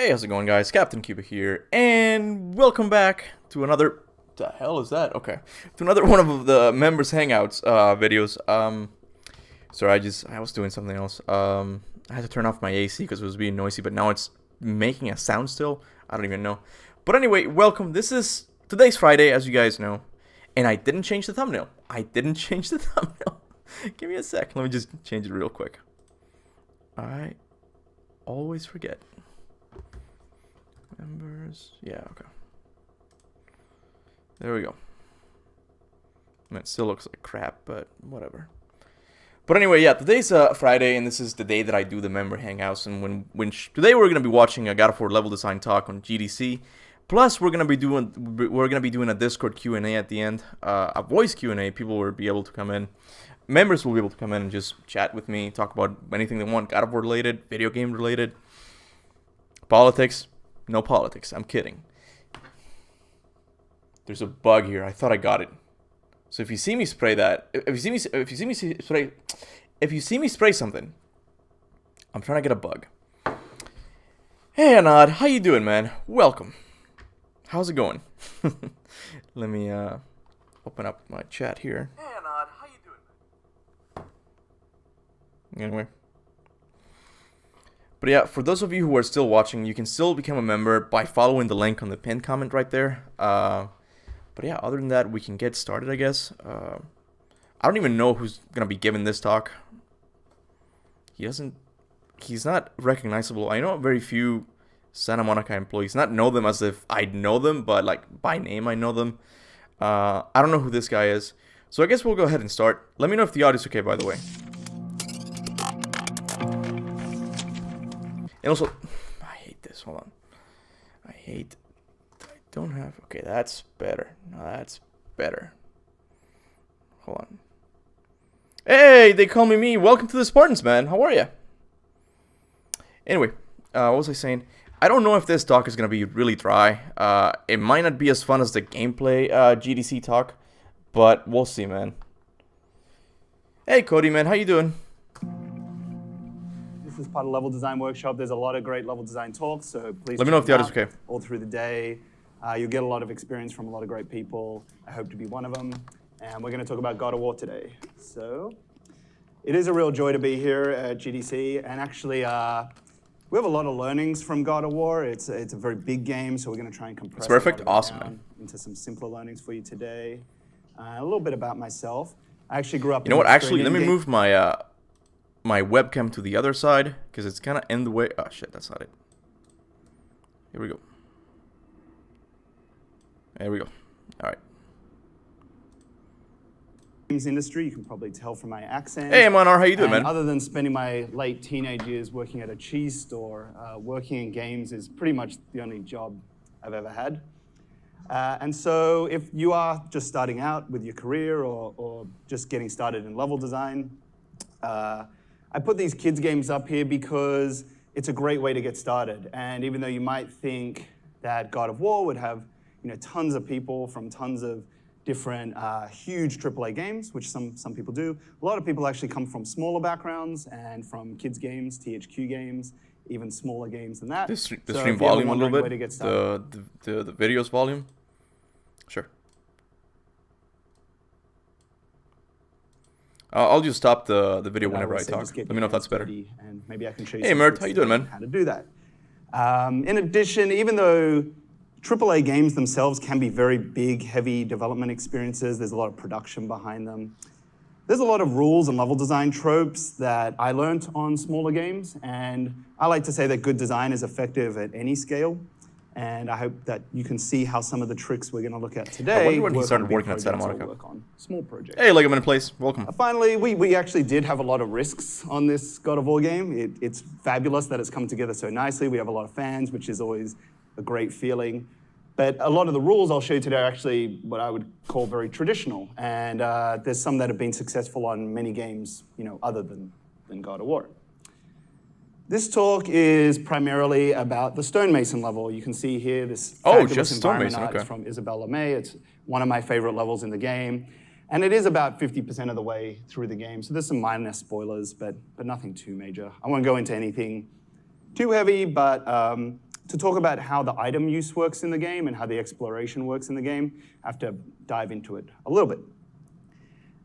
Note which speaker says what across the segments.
Speaker 1: Hey, how's it going, guys? Captain Kuba here, and welcome back to another. The hell is that? Okay, to another one of the members hangouts videos. Sorry, I was doing something else. I had to turn off my AC because it was being noisy, but now it's making a sound still. I don't even know. But anyway, welcome. Today's Friday, as you guys know, and I didn't change the thumbnail. Give me a sec. Let me just change it real quick. I always forget. Members, yeah, okay. There we go. I mean, it still looks like crap, but whatever. But anyway, yeah, today's Friday, and this is the day that I do the member hangouts. And today we're gonna be watching a God of War level design talk on GDC. Plus, we're gonna be doing a Discord Q&A at the end, a voice Q&A. People will be able to come in. Members will be able to come in and just chat with me, talk about anything they want, God of War related, video game related, politics. No politics. I'm kidding. There's a bug here. I thought I got it. So if you see me spray that, if you see me spray something, I'm trying to get a bug. Hey Anad, how you doing, man? Welcome. How's it going? Let me open up my chat here.
Speaker 2: Hey Anad, how you doing, man?
Speaker 1: Anyway. But yeah, for those of you who are still watching, you can still become a member by following the link on the pinned comment right there. But yeah, other than that, we can get started, I guess. I don't even know who's going to be giving this talk. He's not recognizable. I know very few Santa Monica employees. Not know them as if I know them, but like by name I know them. I don't know who this guy is. So I guess we'll go ahead and start. Let me know if the audio's okay, by the way. And also, I hate this. Hold on. I don't have. Okay, that's better. No, that's better. Hold on. Hey, they call me. Welcome to the Spartans, man. How are you? Anyway, what was I saying? I don't know if this talk is going to be really dry. It might not be as fun as the gameplay GDC talk, but we'll see, man. Hey, Cody, man. How you doing?
Speaker 2: This is part of Level Design Workshop. There's a lot of great level design talks, so please
Speaker 1: let me know if the audio's okay.
Speaker 2: All through the day. You'll get a lot of experience from a lot of great people. I hope to be one of them. And we're going to talk about God of War today. So it is a real joy to be here at GDC. And actually, we have a lot of learnings from God of War. It's a very big game, so we're going to try and compress
Speaker 1: perfect. Awesome, man.
Speaker 2: Into some simpler learnings for you today. A little bit about myself. I actually grew up.
Speaker 1: You know what? Actually, let me move my my webcam to the other side because it's kind of in the way. Oh shit, that's not it. Here we go. There we go. All right.
Speaker 2: Games industry, you can probably tell from my accent.
Speaker 1: Hey, Manar, how you doing, man?
Speaker 2: Other than spending my late teenage years working at a cheese store, working in games is pretty much the only job I've ever had. And so if you are just starting out with your career or just getting started in level design, I put these kids games up here because it's a great way to get started. And even though you might think that God of War would have, tons of people from tons of different huge AAA games, which some people do, a lot of people actually come from smaller backgrounds and from kids games, THQ games, even smaller games than that.
Speaker 1: The stream volume a little bit. The video's volume. Sure. I'll just stop the video whenever I talk. Let me know if that's better.
Speaker 2: And maybe I can show you.
Speaker 1: Hey, Mert, how you doing, man?
Speaker 2: How to do that. In addition, even though AAA games themselves can be very big, heavy development experiences, there's a lot of production behind them. There's a lot of rules and level design tropes that I learned on smaller games, and I like to say that good design is effective at any scale. And I hope that you can see how some of the tricks we're going to look at today.
Speaker 1: I wonder when he started working at Santa Monica.
Speaker 2: Work on small projects.
Speaker 1: Hey, Legament in place. Welcome.
Speaker 2: Finally, we actually did have a lot of risks on this God of War game. It's fabulous that it's come together so nicely. We have a lot of fans, which is always a great feeling. But a lot of the rules I'll show you today are actually what I would call very traditional. And there's some that have been successful on many games, other than God of War. This talk is primarily about the stonemason level. You can see here this fabulous environment art is from Isabella May. It's one of my favorite levels in the game. And it is about 50% of the way through the game. So there's some minor spoilers, but nothing too major. I won't go into anything too heavy, but to talk about how the item use works in the game and how the exploration works in the game, I have to dive into it a little bit.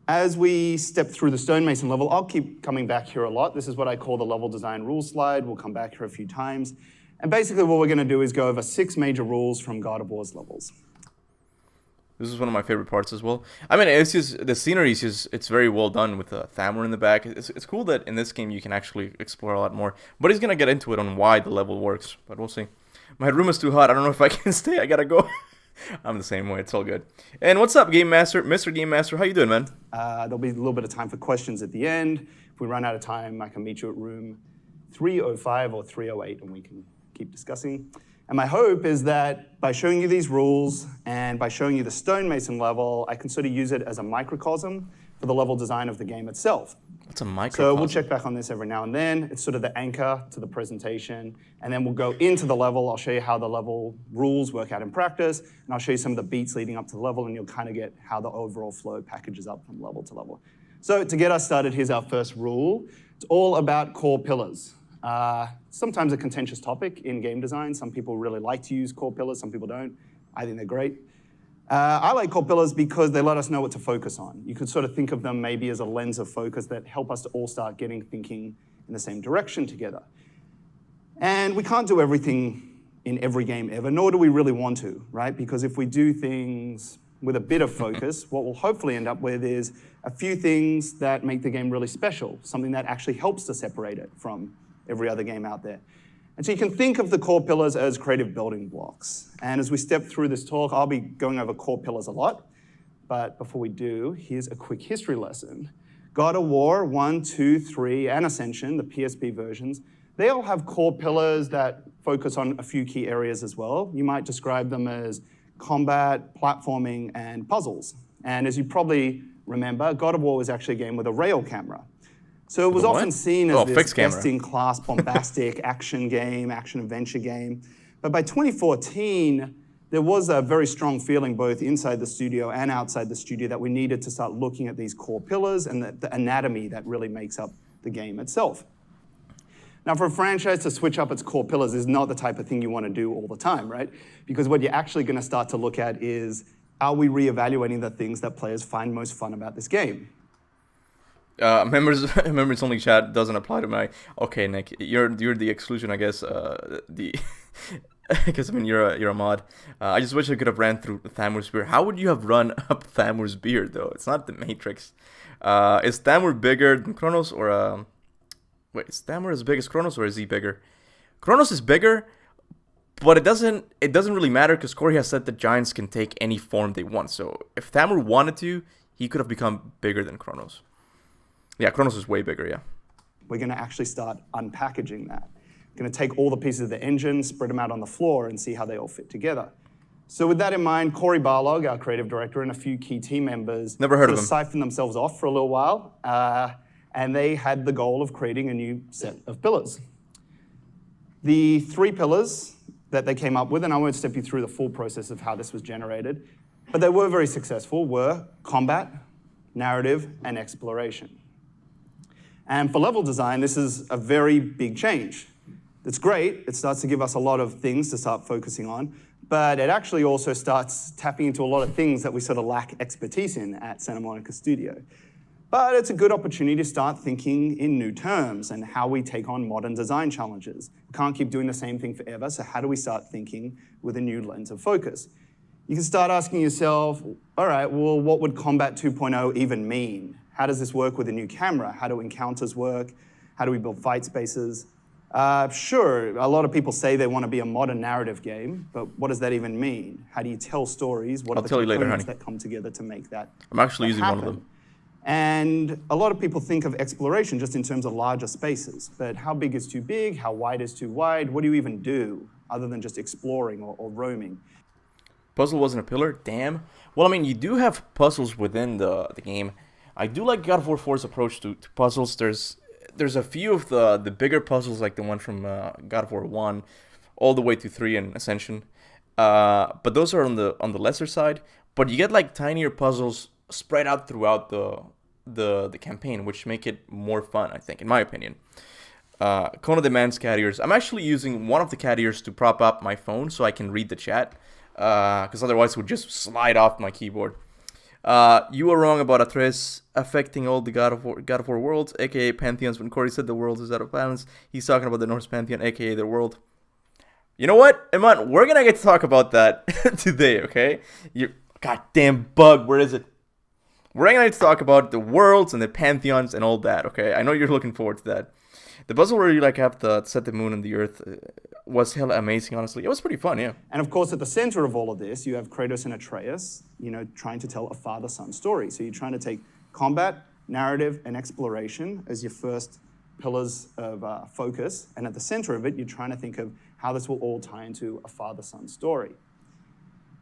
Speaker 2: As we step through the stonemason level, I'll keep coming back here a lot. This is what I call the level design rules slide. We'll come back here a few times. And basically what we're going to do is go over 6 major rules from God of War's levels.
Speaker 1: This is one of my favorite parts as well. I mean, it's just, the scenery is just, it's very well done with Thamur in the back. It's cool that in this game you can actually explore a lot more. But he's going to get into it on why the level works. But we'll see. My room is too hot. I don't know if I can stay. I got to go. I'm the same way. It's all good. And what's up, Game Master? Mr. Game Master, how you doing, man?
Speaker 2: There'll be a little bit of time for questions at the end. If we run out of time, I can meet you at room 305 or 308, and we can keep discussing. And my hope is that by showing you these rules and by showing you the stonemason level, I can sort of use it as a microcosm for the level design of the game itself.
Speaker 1: It's a microcosm.
Speaker 2: So we'll check back on this every now and then. It's sort of the anchor to the presentation. And then we'll go into the level. I'll show you how the level rules work out in practice. And I'll show you some of the beats leading up to the level. And you'll kind of get how the overall flow packages up from level to level. So to get us started, here's our first rule. It's all about core pillars. Sometimes a contentious topic in game design. Some people really like to use core pillars. Some people don't. I think they're great. I like core pillars because they let us know what to focus on. You could sort of think of them maybe as a lens of focus that help us to all start thinking in the same direction together. And we can't do everything in every game ever, nor do we really want to, right? Because if we do things with a bit of focus, what we'll hopefully end up with is a few things that make the game really special, something that actually helps to separate it from every other game out there. And so you can think of the core pillars as creative building blocks. And as we step through this talk, I'll be going over core pillars a lot. But before we do, here's a quick history lesson. God of War 1, 2, 3, and Ascension, the PSP versions, they all have core pillars that focus on a few key areas as well. You might describe them as combat, platforming, and puzzles. And as you probably remember, God of War was actually a game with a rail camera. So it was often seen as this best-in-class, bombastic action game, action-adventure game. But by 2014, there was a very strong feeling both inside the studio and outside the studio that we needed to start looking at these core pillars and the anatomy that really makes up the game itself. Now, for a franchise to switch up its core pillars is not the type of thing you want to do all the time, right? Because what you're actually going to start to look at is, are we reevaluating the things that players find most fun about this game?
Speaker 1: Members only chat doesn't apply to my. Okay, Nick, you're the exclusion, I guess. Because I mean you're a mod. I just wish I could have ran through Thamur's beard. How would you have run up Thamur's beard though? It's not the Matrix. Is Thamur bigger than Kronos or wait? Is Thamur as big as Kronos or is he bigger? Kronos is bigger, but it doesn't really matter because Corey has said that giants can take any form they want. So if Thamur wanted to, he could have become bigger than Kronos. Yeah, Kronos is way bigger, yeah.
Speaker 2: We're going to actually start unpackaging that. We're going to take all the pieces of the engine, spread them out on the floor, and see how they all fit together. So with that in mind, Corey Barlog, our creative director, and a few key team members
Speaker 1: Never heard of him.
Speaker 2: siphoned themselves off for a little while, and they had the goal of creating a new set of pillars. The 3 pillars that they came up with, and I won't step you through the full process of how this was generated, but they were very successful, were combat, narrative, and exploration. And for level design, this is a very big change. It's great. It starts to give us a lot of things to start focusing on, but it actually also starts tapping into a lot of things that we sort of lack expertise in at Santa Monica Studio. But it's a good opportunity to start thinking in new terms and how we take on modern design challenges. We can't keep doing the same thing forever, so how do we start thinking with a new lens of focus? You can start asking yourself, all right, well, what would Combat 2.0 even mean? How does this work with a new camera? How do encounters work? How do we build fight spaces? Sure, a lot of people say they want to be a modern narrative game, but what does that even mean? How do you tell stories? What are the components that come together to make that
Speaker 1: I'm actually using
Speaker 2: happen?
Speaker 1: One of them.
Speaker 2: And a lot of people think of exploration just in terms of larger spaces, but how big is too big? How wide is too wide? What do you even do other than just exploring or roaming?
Speaker 1: Puzzle wasn't a pillar? Damn. Well, I mean, you do have puzzles within the game. I do like God of War 4's approach to puzzles. There's a few of the bigger puzzles, like the one from God of War 1, all the way to 3 and Ascension. But those are on the lesser side. But you get like tinier puzzles spread out throughout the campaign, which make it more fun, I think, in my opinion. Kona demands cat ears. I'm actually using one of the cat ears to prop up my phone so I can read the chat, because otherwise it would just slide off my keyboard. You were wrong about Atreus affecting all the God of War worlds, aka pantheons. When Corey said the world is out of balance, he's talking about the Norse pantheon, aka their world. You know what, Iman? We're gonna get to talk about that today, okay? You goddamn bug, where is it? We're gonna get to talk about the worlds and the pantheons and all that, okay? I know you're looking forward to that. The puzzle where you like have to set the moon and the earth was hella amazing, honestly. It was pretty fun, yeah.
Speaker 2: And of course, at the center of all of this, you have Kratos and Atreus, trying to tell a father-son story. So you're trying to take combat, narrative, and exploration as your first pillars of focus. And at the center of it, you're trying to think of how this will all tie into a father-son story.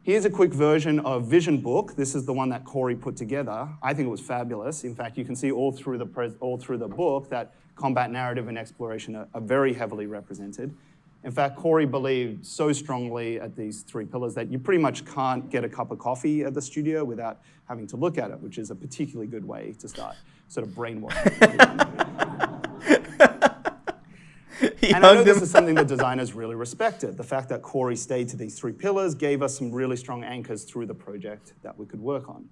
Speaker 2: Here's a quick version of Vision Book. This is the one that Corey put together. I think it was fabulous. In fact, you can see all through the book that combat, narrative, and exploration are very heavily represented. In fact, Corey believed so strongly at these three pillars that you pretty much can't get a cup of coffee at the studio without having to look at it, which is a particularly good way to start sort of brainwashing everyone. And I know this is something that designers really respected. The fact that Corey stayed to these three pillars gave us some really strong anchors through the project that we could work on.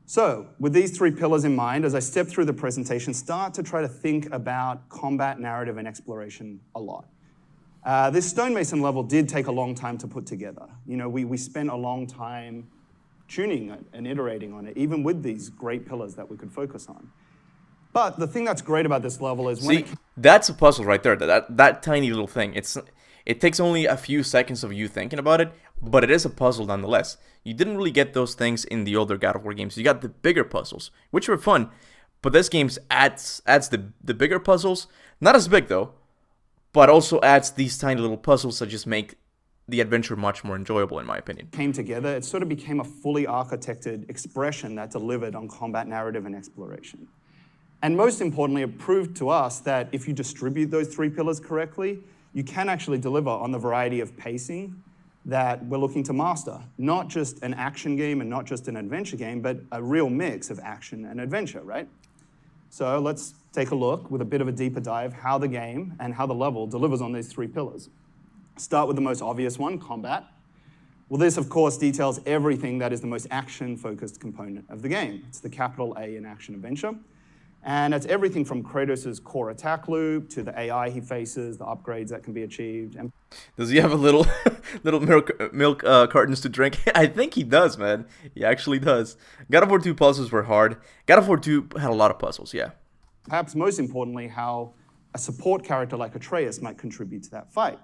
Speaker 2: So, with these three pillars in mind, as I step through the presentation, start to try to think about combat, narrative, and exploration a lot. This stonemason level did take a long time to put together. We spent a long time tuning it and iterating on it, even with these great pillars that we could focus on. But the thing that's great about this level is
Speaker 1: that's a puzzle right there. That tiny little thing. It takes only a few seconds of you thinking about it, but it is a puzzle nonetheless. You didn't really get those things in the older God of War games. You got the bigger puzzles, which were fun, but this game adds the bigger puzzles. Not as big though, but also adds these tiny little puzzles that just make the adventure much more enjoyable, in my opinion.
Speaker 2: Came together, it sort of became a fully architected expression that delivered on combat, narrative, and exploration. And most importantly, it proved to us that if you distribute those three pillars correctly, you can actually deliver on the variety of pacing that we're looking to master. Not just an action game and not just an adventure game, but a real mix of action and adventure, right? So let's take a look with a bit of a deeper dive how the game and how the level delivers on these three pillars. Start with the most obvious one, combat. Well, this, of course, details everything that is the most action-focused component of the game. It's the capital A in action-adventure. And it's everything from Kratos' core attack loop to the AI he faces, the upgrades that can be achieved. And
Speaker 1: does he have a little milk cartons to drink? I think he does, man. He actually does. God of War 2 puzzles were hard. God of War 2 had a lot of puzzles, yeah.
Speaker 2: Perhaps most importantly, how a support character like Atreus might contribute to that fight.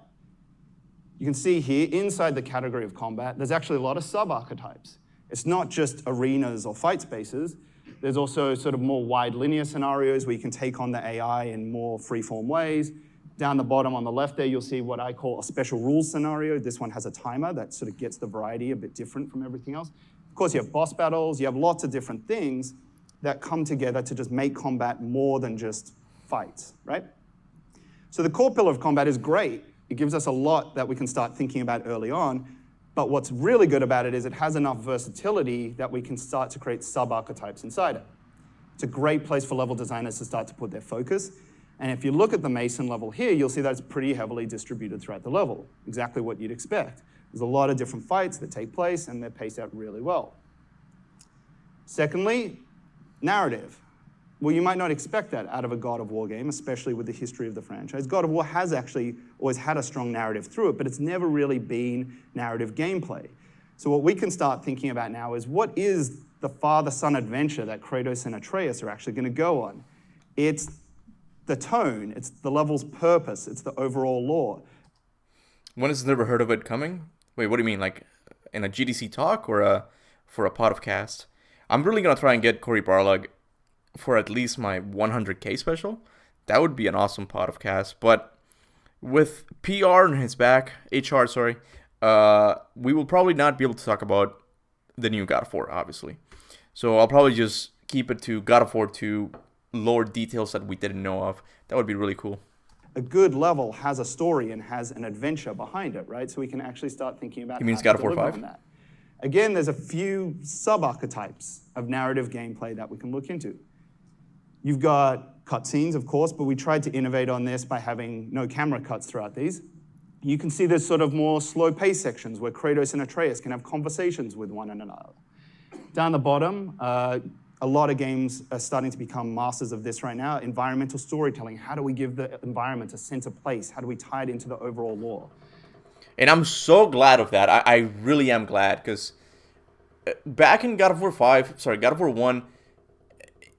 Speaker 2: You can see here, inside the category of combat, there's actually a lot of sub-archetypes. It's not just arenas or fight spaces. There's also sort of more wide linear scenarios where you can take on the AI in more free-form ways. Down the bottom on the left there, you'll see what I call a special rules scenario. This one has a timer that sort of gets the variety a bit different from everything else. Of course, you have boss battles. You have lots of different things that come together to just make combat more than just fights, right? So the core pillar of combat is great. It gives us a lot that we can start thinking about early on. But what's really good about it is it has enough versatility that we can start to create sub-archetypes inside it. It's a great place for level designers to start to put their focus. And if you look at the Mason level here, you'll see that it's pretty heavily distributed throughout the level, exactly what you'd expect. There's a lot of different fights that take place, and they're paced out really well. Secondly, narrative. Well, you might not expect that out of a God of War game, especially with the history of the franchise. God of War has actually always had a strong narrative through it, but it's never really been narrative gameplay. So what we can start thinking about now is what is the father-son adventure that Kratos and Atreus are actually going to go on? It's the tone, it's the level's purpose, it's the overall lore.
Speaker 1: One has never heard of it coming? Wait, what do you mean? Like in a GDC talk or for a podcast? I'm really going to try and get Cory Barlog for at least my 100K special. That would be an awesome podcast. But with PR on his back, HR, sorry, we will probably not be able to talk about the new God of War, obviously. So I'll probably just keep it to God of War 2 lore details that we didn't know of. That would be really cool.
Speaker 2: A good level has a story and has an adventure behind it, right? So we can actually start thinking about
Speaker 1: He means God of War 5?
Speaker 2: That. Again, there's a few sub-archetypes of narrative gameplay that we can look into. You've got cutscenes, of course, but we tried to innovate on this by having no camera cuts throughout these. You can see there's sort of more slow-paced sections where Kratos and Atreus can have conversations with one another. Down the bottom, a lot of games are starting to become masters of this right now. Environmental storytelling. How do we give the environment a sense of place? How do we tie it into the overall lore?
Speaker 1: And I'm so glad of that. I really am glad, because back in God of War 1,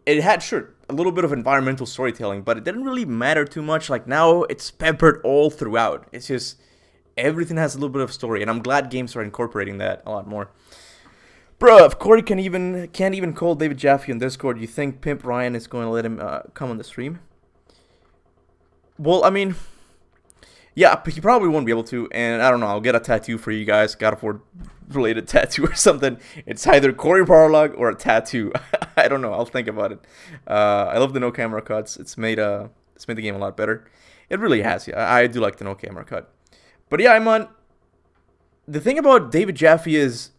Speaker 1: it had, sure, a little bit of environmental storytelling, but it didn't really matter too much. Like, now it's peppered all throughout. It's just, everything has a little bit of story, and I'm glad games are incorporating that a lot more. Bro, if Corey can't even call David Jaffe on Discord, you think Pimp Ryan is going to let him come on the stream? Well, I mean, yeah, he probably won't be able to, and I don't know, I'll get a tattoo for you guys, God of War related tattoo or something. It's either Corey Parlog or a tattoo. I don't know, I'll think about it. I love the no camera cuts. It's made the game a lot better. It really has, yeah. I do like the no camera cut. But yeah, Iman, the thing about David Jaffe is,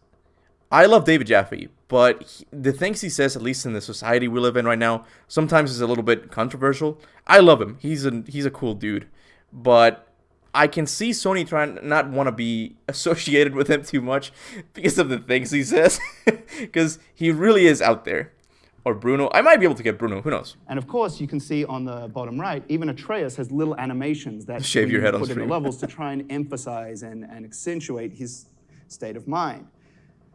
Speaker 1: I love David Jaffe, but the things he says, at least in the society we live in right now, sometimes is a little bit controversial. I love him. He's a cool dude. But I can see Sony trying not want to be associated with him too much because of the things he says. Because he really is out there. Or Bruno. I might be able to get Bruno. Who knows?
Speaker 2: And of course, you can see on the bottom right, even Atreus has little animations that
Speaker 1: shave your head on
Speaker 2: put in
Speaker 1: stream.
Speaker 2: the levels to try and emphasize and accentuate his state of mind.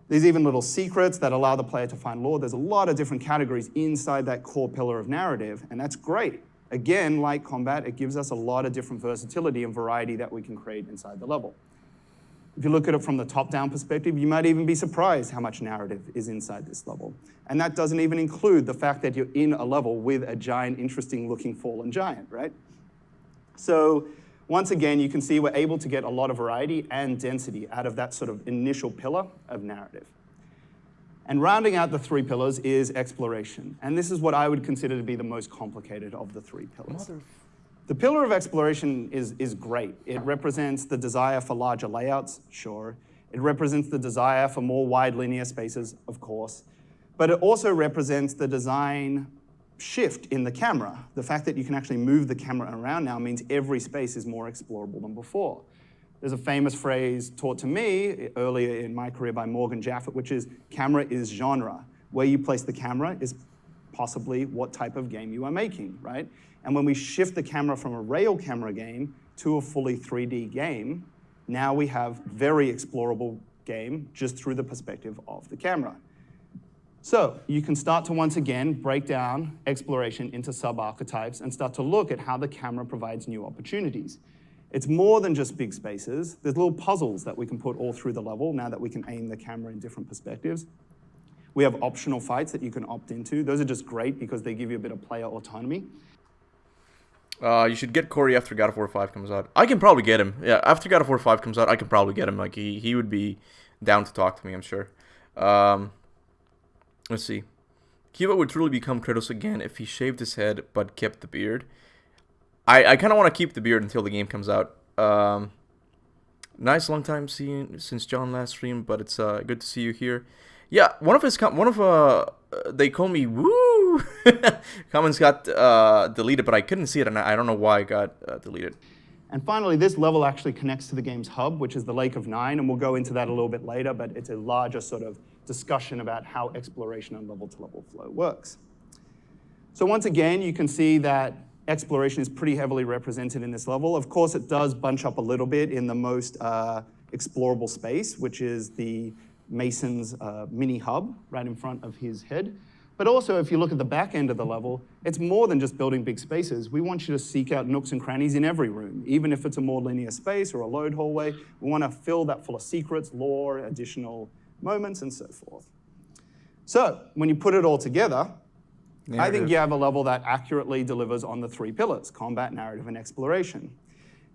Speaker 2: There's even little secrets that allow the player to find lore. There's a lot of different categories inside that core pillar of narrative, and that's great. Again, like combat, it gives us a lot of different versatility and variety that we can create inside the level. If you look at it from the top-down perspective, you might even be surprised how much narrative is inside this level. And that doesn't even include the fact that you're in a level with a giant, interesting-looking fallen giant, right? So once again, you can see we're able to get a lot of variety and density out of that sort of initial pillar of narrative. And rounding out the three pillars is exploration. And this is what I would consider to be the most complicated of the three pillars. The pillar of exploration is great. It represents the desire for larger layouts, sure. It represents the desire for more wide linear spaces, of course. But it also represents the design shift in the camera. The fact that you can actually move the camera around now means every space is more explorable than before. There's a famous phrase taught to me earlier in my career by Morgan Jaffet, which is camera is genre. Where you place the camera is possibly what type of game you are making, right? And when we shift the camera from a rail camera game to a fully 3D game, now we have very explorable game just through the perspective of the camera. So you can start to once again break down exploration into sub-archetypes and start to look at how the camera provides new opportunities. It's more than just big spaces. There's little puzzles that we can put all through the level now that we can aim the camera in different perspectives. We have optional fights that you can opt into. Those are just great because they give you a bit of player autonomy.
Speaker 1: You should get Corey after God of War 5 comes out. I can probably get him. Yeah, after God of War 5 comes out, I can probably get him. Like, he would be down to talk to me, I'm sure. Let's see. Kuba would truly become Kratos again if he shaved his head but kept the beard. I kind of want to keep the beard until the game comes out. Nice long time since John last stream, but it's good to see you here. Yeah, they call me woo comments got deleted, but I couldn't see it, and I don't know why it got deleted.
Speaker 2: And finally, this level actually connects to the game's hub, which is the Lake of Nine, and we'll go into that a little bit later, but it's a larger sort of discussion about how exploration and level-to-level flow works. So once again, you can see that exploration is pretty heavily represented in this level. Of course, it does bunch up a little bit in the most explorable space, which is the Mason's mini hub right in front of his head. But also, if you look at the back end of the level, it's more than just building big spaces. We want you to seek out nooks and crannies in every room, even if it's a more linear space or a load hallway. We want to fill that full of secrets, lore, additional moments, and so forth. So when you put it all together, I think you have a level that accurately delivers on the three pillars: combat, narrative, and exploration.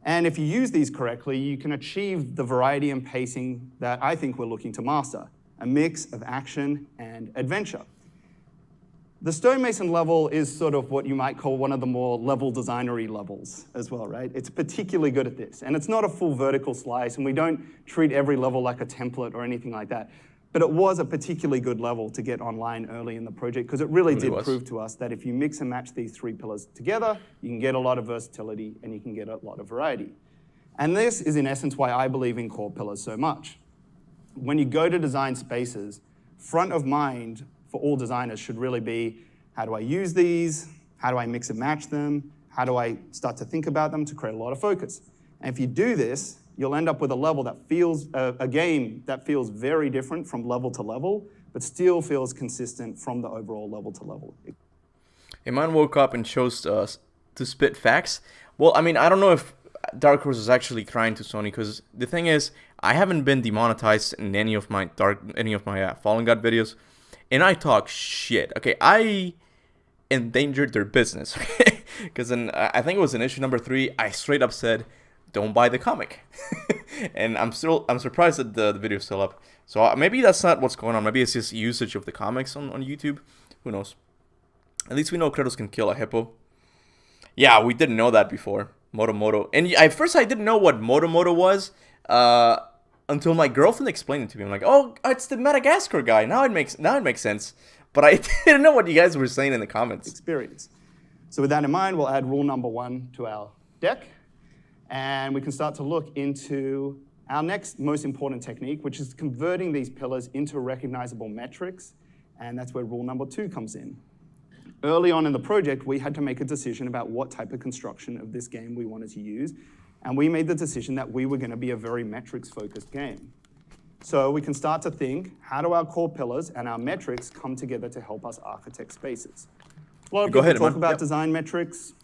Speaker 2: And if you use these correctly, you can achieve the variety and pacing that I think we're looking to master, a mix of action and adventure. The stonemason level is sort of what you might call one of the more level designery levels as well, right? It's particularly good at this. And it's not a full vertical slice, and we don't treat every level like a template or anything like that. But it was a particularly good level to get online early in the project because it really did
Speaker 1: was.
Speaker 2: prove to us that if you mix and match these three pillars together, you can get a lot of versatility and you can get a lot of variety. And this is in essence why I believe in core pillars so much. When you go to design spaces, front of mind for all designers should really be, how do I use these? How do I mix and match them? How do I start to think about them to create a lot of focus? And if you do this, you'll end up with a level that feels, a game that feels very different from level to level, but still feels consistent from the overall level to level.
Speaker 1: A man woke up and chose to spit facts. Well, I mean, I don't know if Dark Horse is actually crying to Sony, because the thing is, I haven't been demonetized in any of my Fallen God videos, and I talk shit. Okay, I endangered their business, because I think it was in issue number 3, I straight up said, don't buy the comic. And I'm surprised that the video is still up. So maybe that's not what's going on. Maybe it's just usage of the comics on YouTube. Who knows? At least we know Kratos can kill a hippo. Yeah, we didn't know that before. Moto. And at first I didn't know what Moto was until my girlfriend explained it to me. I'm like, oh, it's the Madagascar guy. Now it makes sense. But I didn't know what you guys were saying in the comments.
Speaker 2: Experience. So with that in mind, we'll add rule number 1 to our deck. And we can start to look into our next most important technique, which is converting these pillars into recognizable metrics. And that's where rule number 2 comes in. Early on in the project, we had to make a decision about what type of construction of this game we wanted to use. And we made the decision that we were going to be a very metrics-focused game. So we can start to think, how do our core pillars and our metrics come together to help us architect spaces? A lot of people talk about design metrics.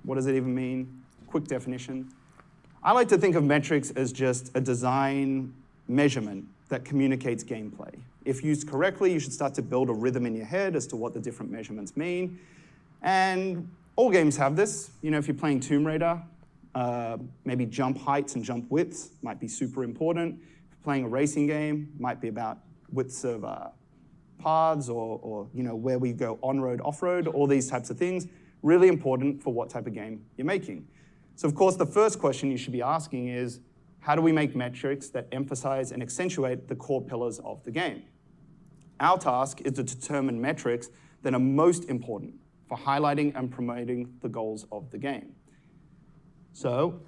Speaker 2: What does it even mean? Quick definition. I like to think of metrics as just a design measurement that communicates gameplay. If used correctly, you should start to build a rhythm in your head as to what the different measurements mean. And all games have this. You know, if you're playing Tomb Raider, maybe jump heights and jump widths might be super important. If you're playing a racing game, might be about widths of paths or you know, where we go on-road, off-road, all these types of things. Really important for what type of game you're making. So of course, the first question you should be asking is, how do we make metrics that emphasize and accentuate the core pillars of the game? Our task is to determine metrics that are most important for highlighting and promoting the goals of the game. So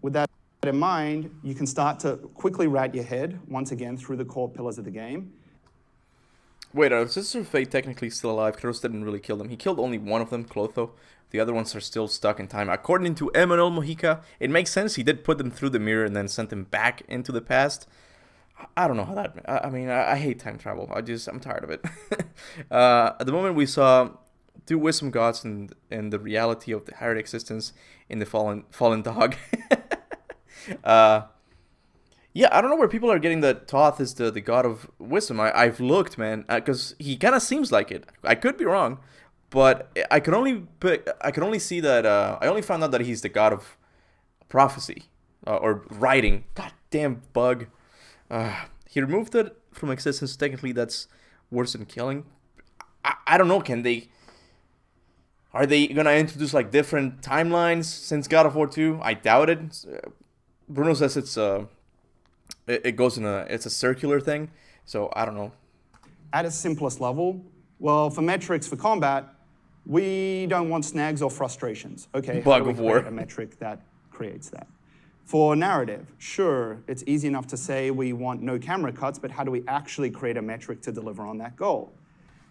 Speaker 2: with that in mind, you can start to quickly wrap your head, once again, through the core pillars of the game.
Speaker 1: Wait, is Sister Fate technically still alive? Kratos didn't really kill them. He killed only one of them, Clotho. The other ones are still stuck in time. According to Emmanuel Mojica, it makes sense. He did put them through the mirror and then sent them back into the past. I don't know how that... I mean, I hate time travel. I'm tired of it. At the moment, we saw 2 wisdom gods and the reality of the higher existence in the fallen dog. Yeah, I don't know where people are getting that Thoth is the god of wisdom. I've looked, man, because he kind of seems like it. I could be wrong, but I could only see that. I only found out that he's the god of prophecy or writing. Goddamn bug. He removed it from existence. Technically, that's worse than killing. I don't know. Are they gonna introduce like different timelines since God of War 2? I doubt it. Bruno says it's a circular thing, so I don't know.
Speaker 2: At its simplest level, well, for metrics for combat, we don't want snags or frustrations. Okay, how do we create a metric that creates that? For narrative, sure, it's easy enough to say we want no camera cuts, but how do we actually create a metric to deliver on that goal?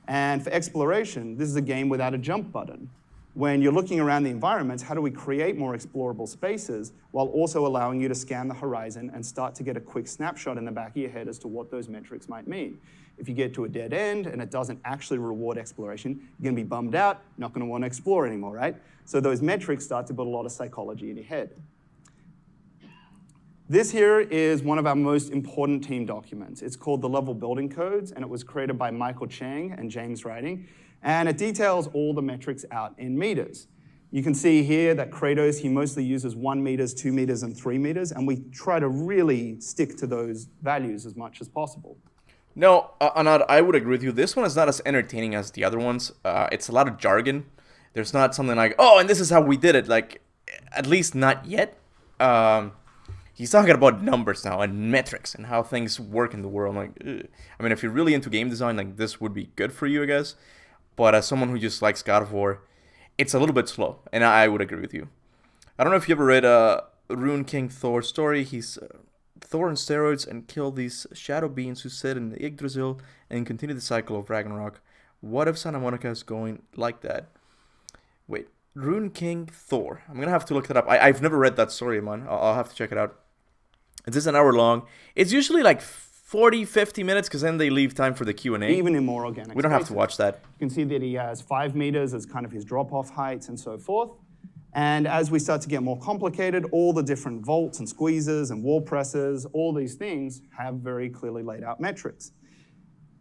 Speaker 2: And for exploration, this is a game without a jump button. When you're looking around the environments, how do we create more explorable spaces while also allowing you to scan the horizon and start to get a quick snapshot in the back of your head as to what those metrics might mean? If you get to a dead end and it doesn't actually reward exploration, you're going to be bummed out, not going to want to explore anymore, right? So those metrics start to build a lot of psychology in your head. This here is one of our most important team documents. It's called the Level Building Codes, and it was created by Michael Chang and James Writing. And it details all the metrics out in meters. You can see here that Kratos, he mostly uses 1 meters, 2 meters, and 3 meters, and we try to really stick to those values as much as possible.
Speaker 1: No, Anad, I would agree with you. This one is not as entertaining as the other ones. It's a lot of jargon. There's not something like, oh, and this is how we did it. Like, at least not yet. He's talking about numbers now and metrics and how things work in the world. I'm like, ugh. I mean, if you're really into game design, like this would be good for you, I guess. But as someone who just likes God of War, it's a little bit slow, and I would agree with you. I don't know if you ever read Rune King Thor's story. He's Thor on steroids and kill these shadow beings who sit in the Yggdrasil and continue the cycle of Ragnarok. What if Santa Monica is going like that? Wait, Rune King Thor. I'm gonna have to look that up. I've never read that story, man. I'll have to check it out. It's just an hour long. It's usually like 40, 50 minutes because then they leave time for the Q&A.
Speaker 2: Even in more organic
Speaker 1: We don't have to watch that.
Speaker 2: You can see that he has 5 meters as kind of his drop-off height and so forth. And as we start to get more complicated, all the different volts and squeezes and wall presses, all these things have very clearly laid out metrics.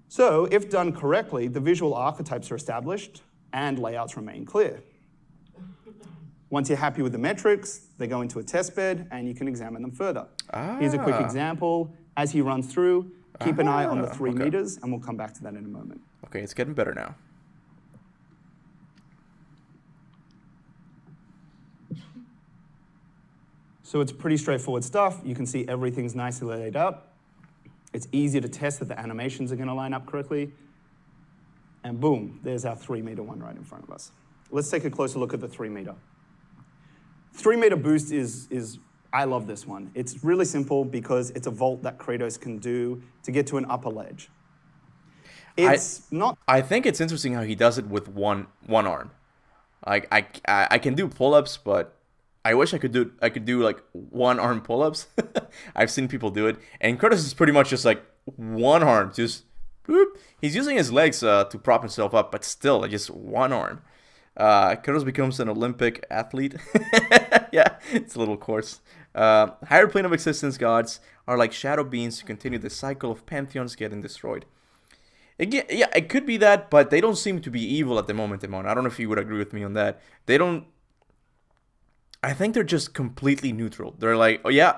Speaker 2: So if done correctly, the visual archetypes are established and layouts remain clear. Once you're happy with the metrics, they go into a test bed and you can examine them further. Here's a quick example. As he runs through, keep an eye on the 3 meters, and we'll come back to that in a moment.
Speaker 1: Okay, it's getting better now.
Speaker 2: So it's pretty straightforward stuff. You can see everything's nicely laid out. It's easy to test that the animations are going to line up correctly. And boom, there's our 3 meter one right in front of us. Let's take a closer look at the 3 meter. 3 meter boost is I love this one. It's really simple because it's a vault that Kratos can do to get to an upper ledge.
Speaker 1: I think it's interesting how he does it with one arm. Like I can do pull-ups, but I wish I could do like one arm pull-ups. I've seen people do it, and Kratos is pretty much just like one arm, just boop. He's using his legs to prop himself up, but still, like, just one arm. Kratos becomes an Olympic athlete. Yeah, it's a little coarse. Higher plane of existence gods are like shadow beings who continue the cycle of pantheons getting destroyed. Again, yeah, it could be that, but they don't seem to be evil at the moment, Timon. I don't know if you would agree with me on that. They don't... I think they're just completely neutral. They're like, oh yeah,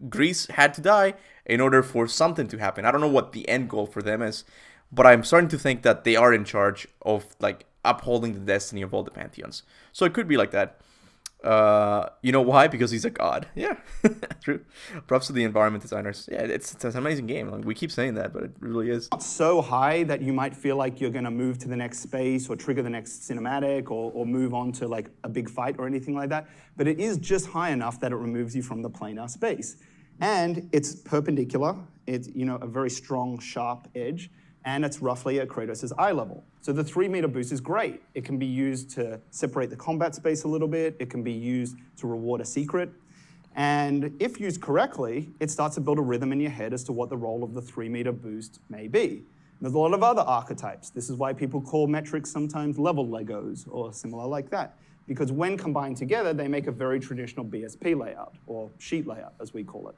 Speaker 1: Greece had to die in order for something to happen. I don't know what the end goal for them is, but I'm starting to think that they are in charge of, like, upholding the destiny of all the pantheons. So it could be like that. You know why? Because he's a god. Yeah, true. Props to the environment designers. Yeah, it's an amazing game. Like, we keep saying that, but it really is.
Speaker 2: Not so high that you might feel like you're going to move to the next space or trigger the next cinematic or move on to like a big fight or anything like that. But it is just high enough that it removes you from the planar space. And it's perpendicular. It's, you know, a very strong, sharp edge. And it's roughly at Kratos' eye level. So the 3 meter boost is great. It can be used to separate the combat space a little bit. It can be used to reward a secret. And if used correctly, it starts to build a rhythm in your head as to what the role of the 3 meter boost may be. There's a lot of other archetypes. This is why people call metrics sometimes level Legos or similar like that. Because when combined together, they make a very traditional BSP layout, or sheet layout, as we call it.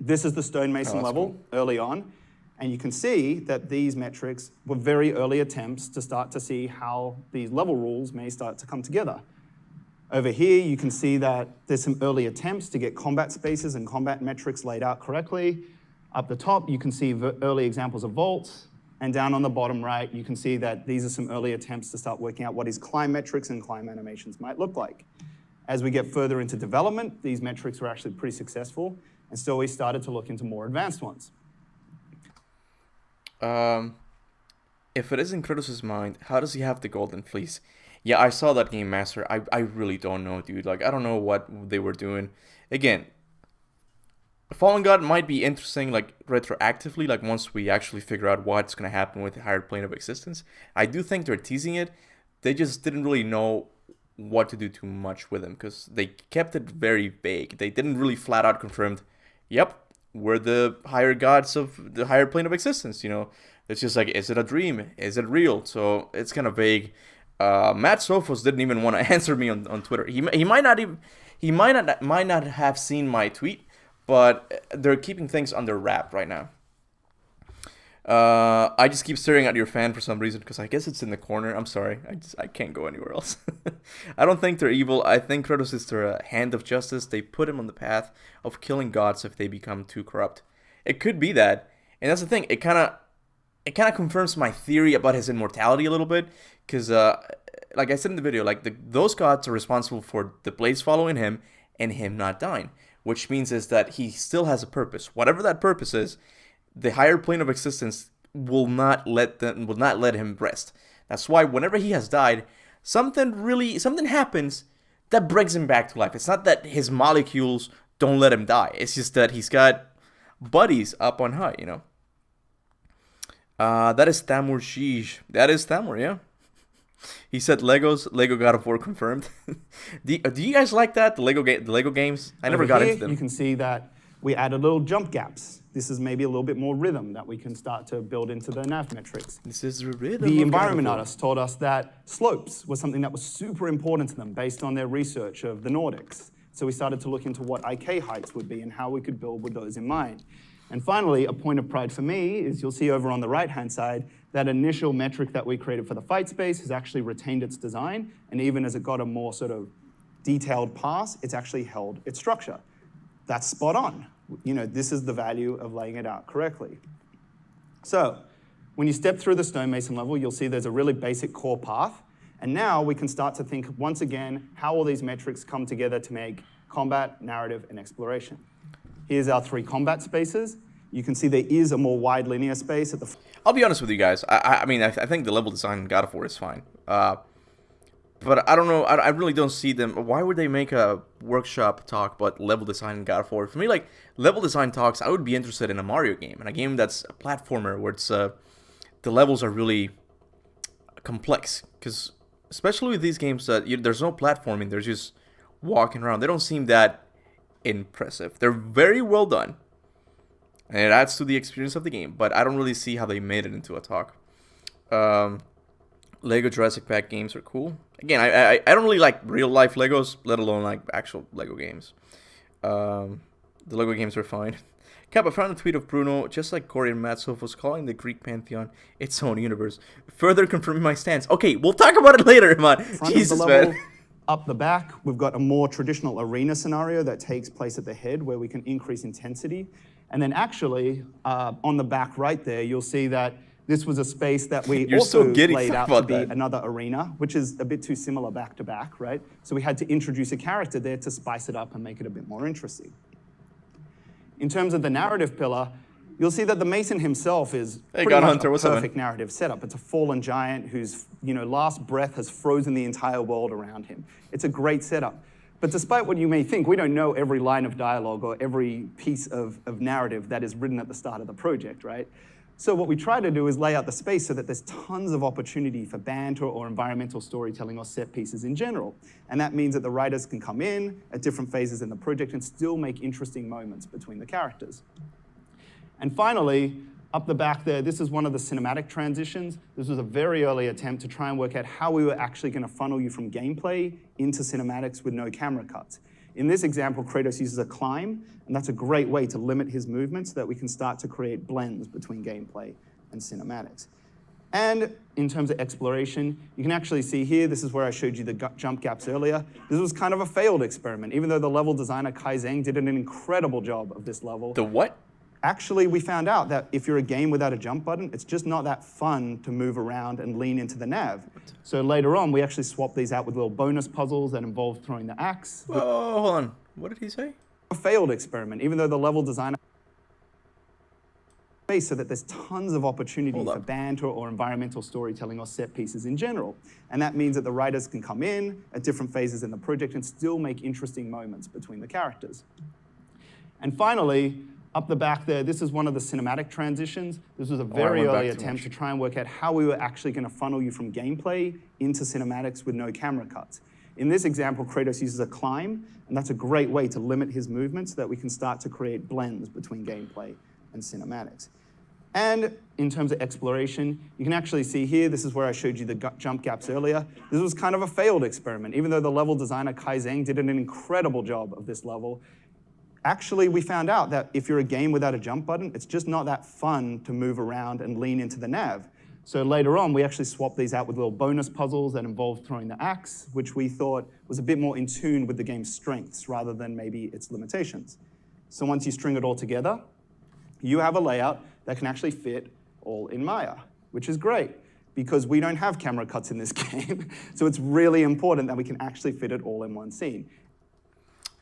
Speaker 2: This is the stonemason level early on. And you can see that these metrics were very early attempts to start to see how these level rules may start to come together. Over here, you can see that there's some early attempts to get combat spaces and combat metrics laid out correctly. Up the top, you can see early examples of vaults. And down on the bottom right, you can see that these are some early attempts to start working out what his climb metrics and climb animations might look like. As we get further into development, these metrics were actually pretty successful. And so we started to look into more advanced ones.
Speaker 1: If it is in Kratos' mind, how does he have the Golden Fleece? Yeah, I saw that Game Master. I really don't know, dude. Like, I don't know what they were doing. Again, Fallen God might be interesting, like, retroactively, like, once we actually figure out what's going to happen with the higher plane of existence. I do think they're teasing it. They just didn't really know what to do too much with him, because they kept it very vague. They didn't really flat out confirm, yep, we're the higher gods of the higher plane of existence, you know. It's just like, is it a dream? Is it real? So it's kind of vague. Matt Sophos didn't even want to answer me on Twitter. He might not have seen my tweet, but they're keeping things under wrap right now. I just keep staring at your fan for some reason because I guess it's in the corner. I'm sorry. I can't go anywhere else. I don't think they're evil. I think Kratos is their hand of justice. They put him on the path of killing gods if they become too corrupt. It could be that. And that's the thing. It kind of confirms my theory about his immortality a little bit. Because, like I said in the video, like those gods are responsible for the blades following him and him not dying. which means is that he still has a purpose. Whatever that purpose is, the higher plane of existence will not let him rest. That's why whenever he has died, something happens that brings him back to life. It's not that his molecules don't let him die. It's just that he's got buddies up on high, That is Thamur Sheesh. That is Thamur, yeah. He said Lego God of War confirmed. do you guys like that? The Lego games? I never got into them.
Speaker 2: You can see that we added little jump gaps. This is maybe a little bit more rhythm that we can start to build into the nav metrics.
Speaker 1: This is rhythm.
Speaker 2: The environment artist told us that slopes was something that was super important to them based on their research of the Nordics. So we started to look into what IK heights would be and how we could build with those in mind. And finally, a point of pride for me is you'll see over on the right-hand side, that initial metric that we created for the fight space has actually retained its design. And even as it got a more sort of detailed pass, it's actually held its structure. That's spot on. This is the value of laying it out correctly. So when you step through the stonemason level, you'll see there's a really basic core path. And now we can start to think once again how all these metrics come together to make combat, narrative, and exploration. Here's our 3 combat spaces. You can see there is a more wide linear space at the.
Speaker 1: I'll be honest with you guys. I mean, I think the level design in God of War is fine. But I don't know. I really don't see them. Why would they make a workshop talk about level design in God of War? For me, like level design talks, I would be interested in a Mario game, and a game that's a platformer where it's the levels are really complex. Because especially with these games that there's no platforming, there's just walking around. They don't seem that impressive. They're very well done, and it adds to the experience of the game. But I don't really see how they made it into a talk. Lego Jurassic Park games are cool. Again, I don't really like real life Legos, let alone like actual Lego games. The Lego games are fine. Cap, I found a tweet of Bruno, just like Corey and Matsov was calling the Greek pantheon its own universe, further confirming my stance. Okay, we'll talk about it later, man. Jesus, man.
Speaker 2: Up the back, we've got a more traditional arena scenario that takes place at the head where we can increase intensity. And then actually, on the back right there, you'll see that this was a space that we also laid out to be another arena, which is a bit too similar back to back, right? So we had to introduce a character there to spice it up and make it a bit more interesting. In terms of the narrative pillar, you'll see that the Mason himself is pretty much a perfect narrative setup. It's a fallen giant whose last breath has frozen the entire world around him. It's a great setup. But despite what you may think, we don't know every line of dialogue or every piece of narrative that is written at the start of the project, right? So what we try to do is lay out the space so that there's tons of opportunity for banter or environmental storytelling or set pieces in general. And that means that the writers can come in at different phases in the project and still make interesting moments between the characters. And finally, up the back there, this is one of the cinematic transitions. This was a very early attempt to try and work out how we were actually going to funnel you from gameplay into cinematics with no camera cuts. In this example, Kratos uses a climb, and that's a great way to limit his movement so that we can start to create blends between gameplay and cinematics. And in terms of exploration, you can actually see here, this is where I showed you the jump gaps earlier. This was kind of a failed experiment, even though the level designer Kai Zhang did an incredible job of this level.
Speaker 1: The what?
Speaker 2: Actually, we found out that if you're a game without a jump button, it's just not that fun to move around and lean into the nav. So later on, we actually swapped these out with little bonus puzzles that involved throwing the axe.
Speaker 1: Whoa, hold on. What did he say?
Speaker 2: A failed experiment, even though the level designer so that there's tons of opportunity for banter or environmental storytelling or set pieces in general. And that means that the writers can come in at different phases in the project and still make interesting moments between the characters. And finally, up the back there, this is one of the cinematic transitions. This was a very early attempt to try and work out how we were actually going to funnel you from gameplay into cinematics with no camera cuts. In this example, Kratos uses a climb, and that's a great way to limit his movement so that we can start to create blends between gameplay and cinematics. And in terms of exploration, you can actually see here, this is where I showed you the jump gaps earlier. This was kind of a failed experiment, even though the level designer Kai Zhang did an incredible job of this level. Actually, we found out that if you're a game without a jump button, it's just not that fun to move around and lean into the nav. So later on, we actually swapped these out with little bonus puzzles that involved throwing the axe, which we thought was a bit more in tune with the game's strengths rather than maybe its limitations. So once you string it all together, you have a layout that can actually fit all in Maya, which is great because we don't have camera cuts in this game. So it's really important that we can actually fit it all in one scene.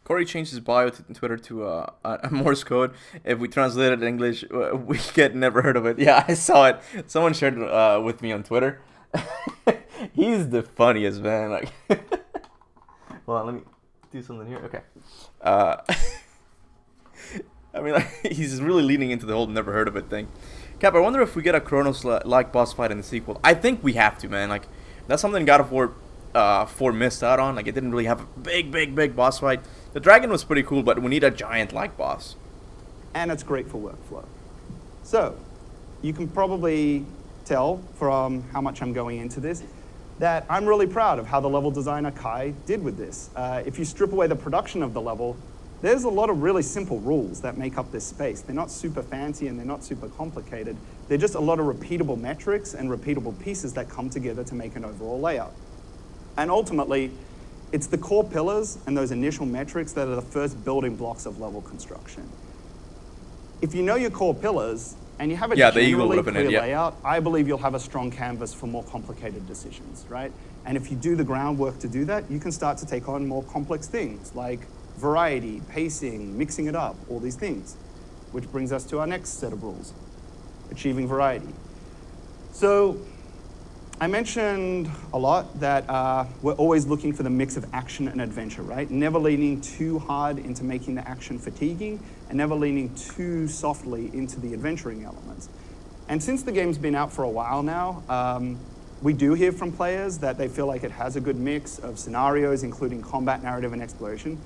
Speaker 1: Corey changed his bio to Twitter to a Morse code. If we translate it in English, we get never heard of it. Yeah, I saw it. Someone shared it with me on Twitter. He's the funniest, man. Like, hold on, let me do something here. Okay. I mean, like, he's really leaning into the whole never heard of it thing. Cap, I wonder if we get a Chronos-like boss fight in the sequel. I think we have to, man. Like, that's something God of War 4 missed out on. Like, it didn't really have a big boss fight. The dragon was pretty cool, but we need a giant-like boss.
Speaker 2: And it's great for workflow. So, you can probably tell from how much I'm going into this that I'm really proud of how the level designer Kai did with this. If you strip away the production of the level, there's a lot of really simple rules that make up this space. They're not super fancy and they're not super complicated. They're just a lot of repeatable metrics and repeatable pieces that come together to make an overall layout. And ultimately, it's the core pillars and those initial metrics that are the first building blocks of level construction. If you know your core pillars and you have a generally clear layout, I believe you'll have a strong canvas for more complicated decisions, right? And if you do the groundwork to do that, you can start to take on more complex things like variety, pacing, mixing it up, all these things. Which brings us to our next set of rules, achieving variety. So I mentioned a lot that we're always looking for the mix of action and adventure, right? Never leaning too hard into making the action fatiguing and never leaning too softly into the adventuring elements. And since the game's been out for a while now, we do hear from players that they feel like it has a good mix of scenarios, including combat, narrative, and exploration,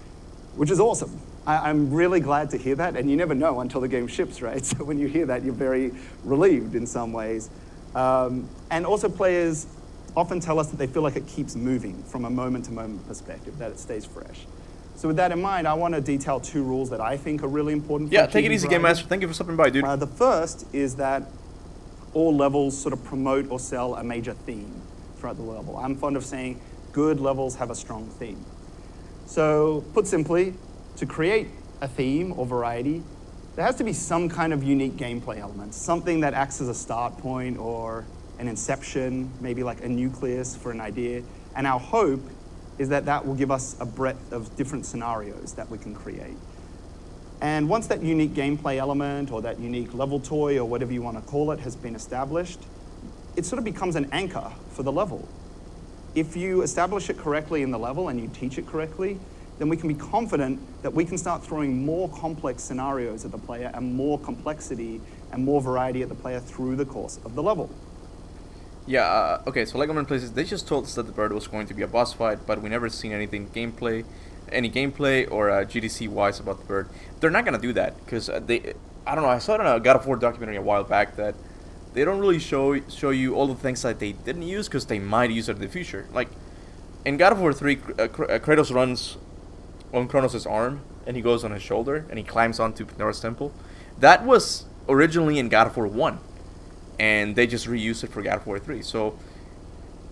Speaker 2: which is awesome. I'm really glad to hear that, and you never know until the game ships, right? So when you hear that, you're very relieved in some ways. And also players often tell us that they feel like it keeps moving from a moment-to-moment perspective, that it stays fresh. So with that in mind, I want to detail 2 rules that I think are really important.
Speaker 1: Yeah, take it easy, Game Master. Thank you for stopping by, dude.
Speaker 2: The first is that all levels sort of promote or sell a major theme throughout the level. I'm fond of saying good levels have a strong theme. So put simply, to create a theme or variety, there has to be some kind of unique gameplay element, something that acts as a start point or an inception, maybe like a nucleus for an idea. And our hope is that that will give us a breadth of different scenarios that we can create. And once that unique gameplay element or that unique level toy or whatever you want to call it has been established, it sort of becomes an anchor for the level. If you establish it correctly in the level and you teach it correctly, then we can be confident that we can start throwing more complex scenarios at the player and more complexity and more variety at the player through the course of the level.
Speaker 1: Yeah, okay, so Lego Man Places, they just told us that the bird was going to be a boss fight, but we never seen any gameplay or GDC-wise about the bird. They're not gonna do that, because I don't know, I saw it in a God of War documentary a while back that they don't really show you all the things that they didn't use, because they might use it in the future. Like, in God of War 3, Kratos runs on Kronos' arm, and he goes on his shoulder, and he climbs onto Pandora's temple. That was originally in God of War 1, and they just reused it for God of War 3. So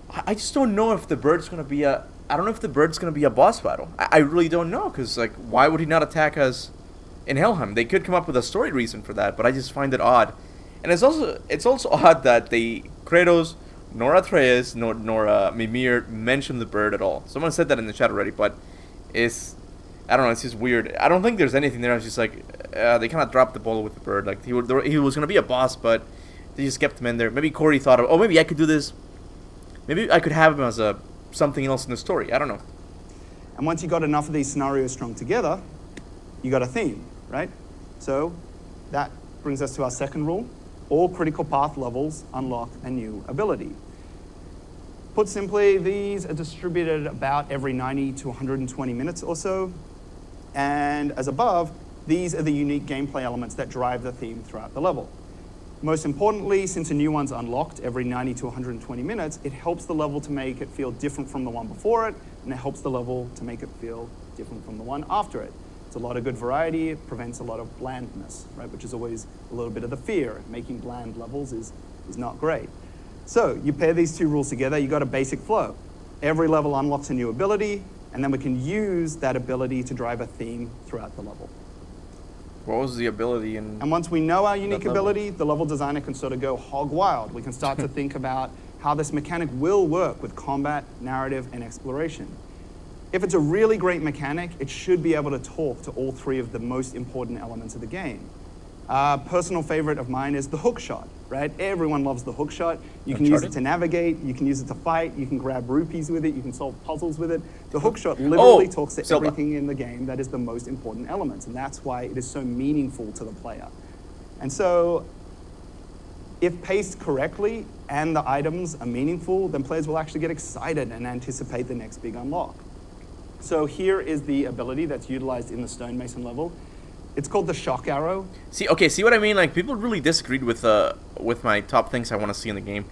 Speaker 1: I just don't know if the bird's gonna be a boss battle. I really don't know, because like, why would he not attack us in Helheim? They could come up with a story reason for that, but I just find it odd. And it's also odd that Kratos nor Atreus nor Mimir mentioned the bird at all. Someone said that in the chat already, but I don't know, it's just weird. I don't think there's anything there. It's just like they kind of dropped the ball with the bird. Like he was gonna be a boss, but they just kept him in there. Maybe Corey thought of, maybe I could do this. Maybe I could have him as something else in the story. I don't know.
Speaker 2: And once you got enough of these scenarios strung together, you got a theme, right? So that brings us to our second rule. All critical path levels unlock a new ability. Put simply, these are distributed about every 90 to 120 minutes or so. And as above, these are the unique gameplay elements that drive the theme throughout the level. Most importantly, since a new one's unlocked every 90 to 120 minutes, it helps the level to make it feel different from the one before it, and it helps the level to make it feel different from the one after it. It's a lot of good variety, it prevents a lot of blandness, right? Which is always a little bit of the fear. Making bland levels is not great. So you pair these 2 rules together, you got a basic flow. Every level unlocks a new ability, and then we can use that ability to drive a theme throughout the level.
Speaker 1: What was the ability
Speaker 2: And once we know our unique ability, the level designer can sort of go hog wild. We can start to think about how this mechanic will work with combat, narrative, and exploration. if it's a really great mechanic, it should be able to talk to all three of the most important elements of the game. Personal favorite of mine is the hook shot, right? Everyone loves the hook shot. You can use it to navigate, you can use it to fight, you can grab rupees with it, you can solve puzzles with it. The hook shot literally talks to everything in the game that is the most important elements, and that's why it is so meaningful to the player. And so, if paced correctly and the items are meaningful, then players will actually get excited and anticipate the next big unlock. So here is the ability that's utilized in the Stonemason level. It's called the shock arrow.
Speaker 1: See what I mean? Like, people really disagreed with my top things I want to see in the game.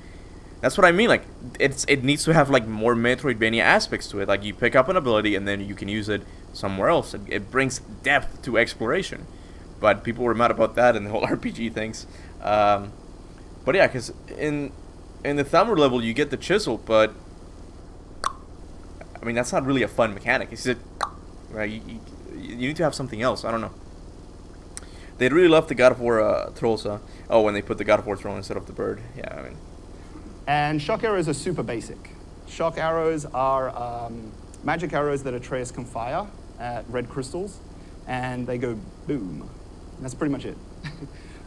Speaker 1: That's what I mean. Like, it needs to have like more Metroidvania aspects to it. Like, you pick up an ability and then you can use it somewhere else. It brings depth to exploration. But people were mad about that and the whole RPG things. But yeah, because in the Thumber level you get the chisel, but I mean that's not really a fun mechanic. It's just, right? You need to have something else. I don't know. They really love the God of War trolls. Oh, when they put the God of War troll instead of the bird. Yeah, I mean.
Speaker 2: And shock arrows are super basic. Shock arrows are magic arrows that Atreus can fire at red crystals, and they go boom. And that's pretty much it.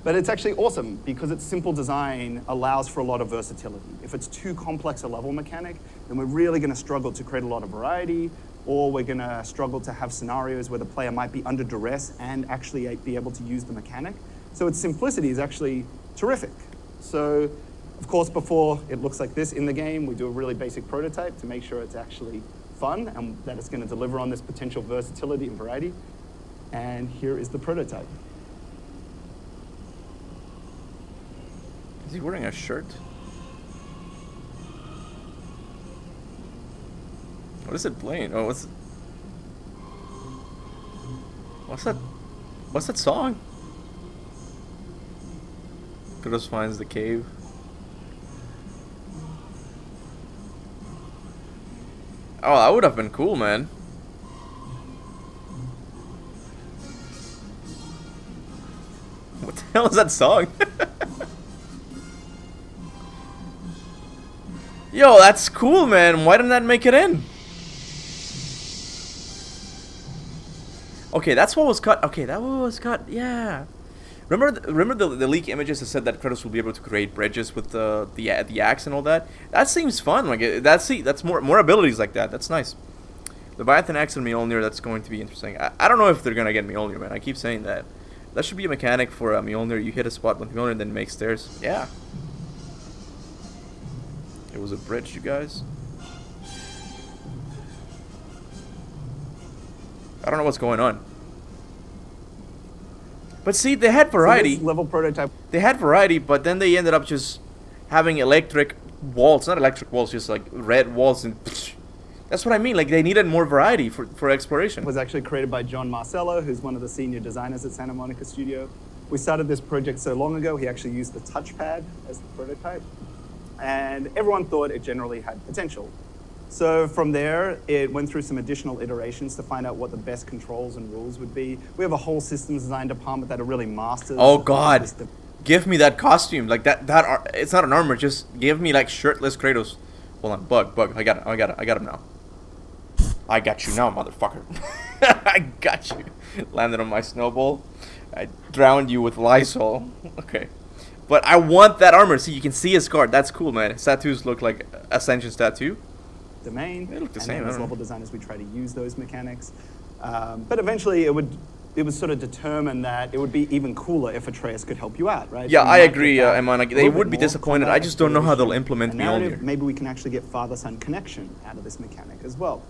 Speaker 2: But it's actually awesome because its simple design allows for a lot of versatility. If it's too complex a level mechanic, then we're really going to struggle to create a lot of variety, or we're going to struggle to have scenarios where the player might be under duress and actually be able to use the mechanic. So its simplicity is actually terrific. So, of course, before it looks like this in the game, we do a really basic prototype to make sure it's actually fun and that it's going to deliver on this potential versatility and variety. And here is the prototype.
Speaker 1: Is he wearing a shirt? What is it playing? Oh, what's that? What's that song? Kratos finds the cave. Oh, that would have been cool, man. What the hell is that song? Yo, that's cool, man. Why didn't that make it in? Okay, that's what was cut. Okay, that was cut. Yeah. Remember the leak images that said that Kratos will be able to create bridges with the axe and all that? That seems fun. Like that's more abilities like that. That's nice. Leviathan axe and Mjolnir. That's going to be interesting. I don't know if they're gonna get Mjolnir, man. I keep saying that. That should be a mechanic for Mjolnir. You hit a spot with Mjolnir, then make stairs. Yeah. It was a bridge, you guys. I don't know what's going on. But see, they had variety.
Speaker 2: So this level prototype.
Speaker 1: They had variety, but then they ended up just having electric walls. Not electric walls, just like red walls. And that's what I mean. Like, they needed more variety for exploration.
Speaker 2: It was actually created by John Marcello, who's one of the senior designers at Santa Monica Studio. We started this project so long ago, he actually used the touchpad as the prototype. And everyone thought it generally had potential. So from there, it went through some additional iterations to find out what the best controls and rules would be. We have a whole systems design department that are really masters.
Speaker 1: Oh God, give me that costume, like that. It's not an armor. Just give me like shirtless Kratos. Hold on, bug. I got him now. I got you now, motherfucker. I got you. Landed on my snowball. I drowned you with Lysol. Okay. But I want that armor. See, you can see his card. That's cool, man. His tattoos look like Ascension's tattoo.
Speaker 2: Domain.
Speaker 1: They look the same.
Speaker 2: And as level designers, we try to use those mechanics. But eventually, it was sort of determined that it would be even cooler if Atreus could help you out, right?
Speaker 1: Yeah,
Speaker 2: so
Speaker 1: I agree, Eman. They would be disappointed. I just don't know how they'll implement Mjolnir.
Speaker 2: Maybe we can actually get father-son connection out of this mechanic as well.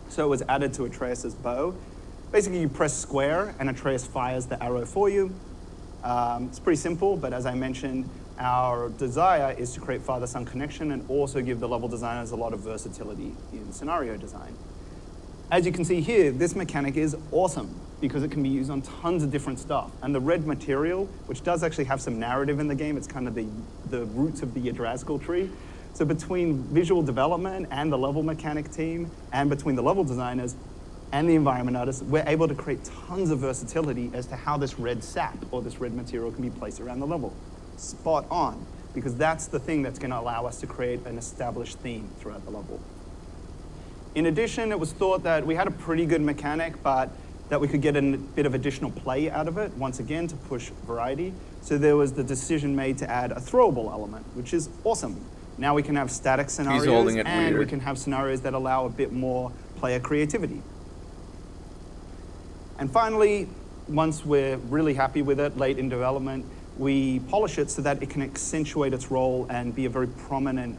Speaker 2: So it was added to Atreus's bow. Basically, you press square, and Atreus fires the arrow for you. It's pretty simple, but as I mentioned, our desire is to create father-son connection and also give the level designers a lot of versatility in scenario design. As you can see here, this mechanic is awesome because it can be used on tons of different stuff. And the red material, which does actually have some narrative in the game, it's kind of the roots of the Yggdrasil tree. So between visual development and the level mechanic team, and between the level designers and the environment artists, we're able to create tons of versatility as to how this red sap or this red material can be placed around the level. Spot on, because that's the thing that's going to allow us to create an established theme throughout the level. In addition, it was thought that we had a pretty good mechanic, but that we could get a bit of additional play out of it, once again, to push variety. So there was the decision made to add a throwable element, which is awesome. Now we can have static scenarios, and we can have scenarios that allow a bit more player creativity. And finally, once we're really happy with it, late in development, we polish it so that it can accentuate its role and be a very prominent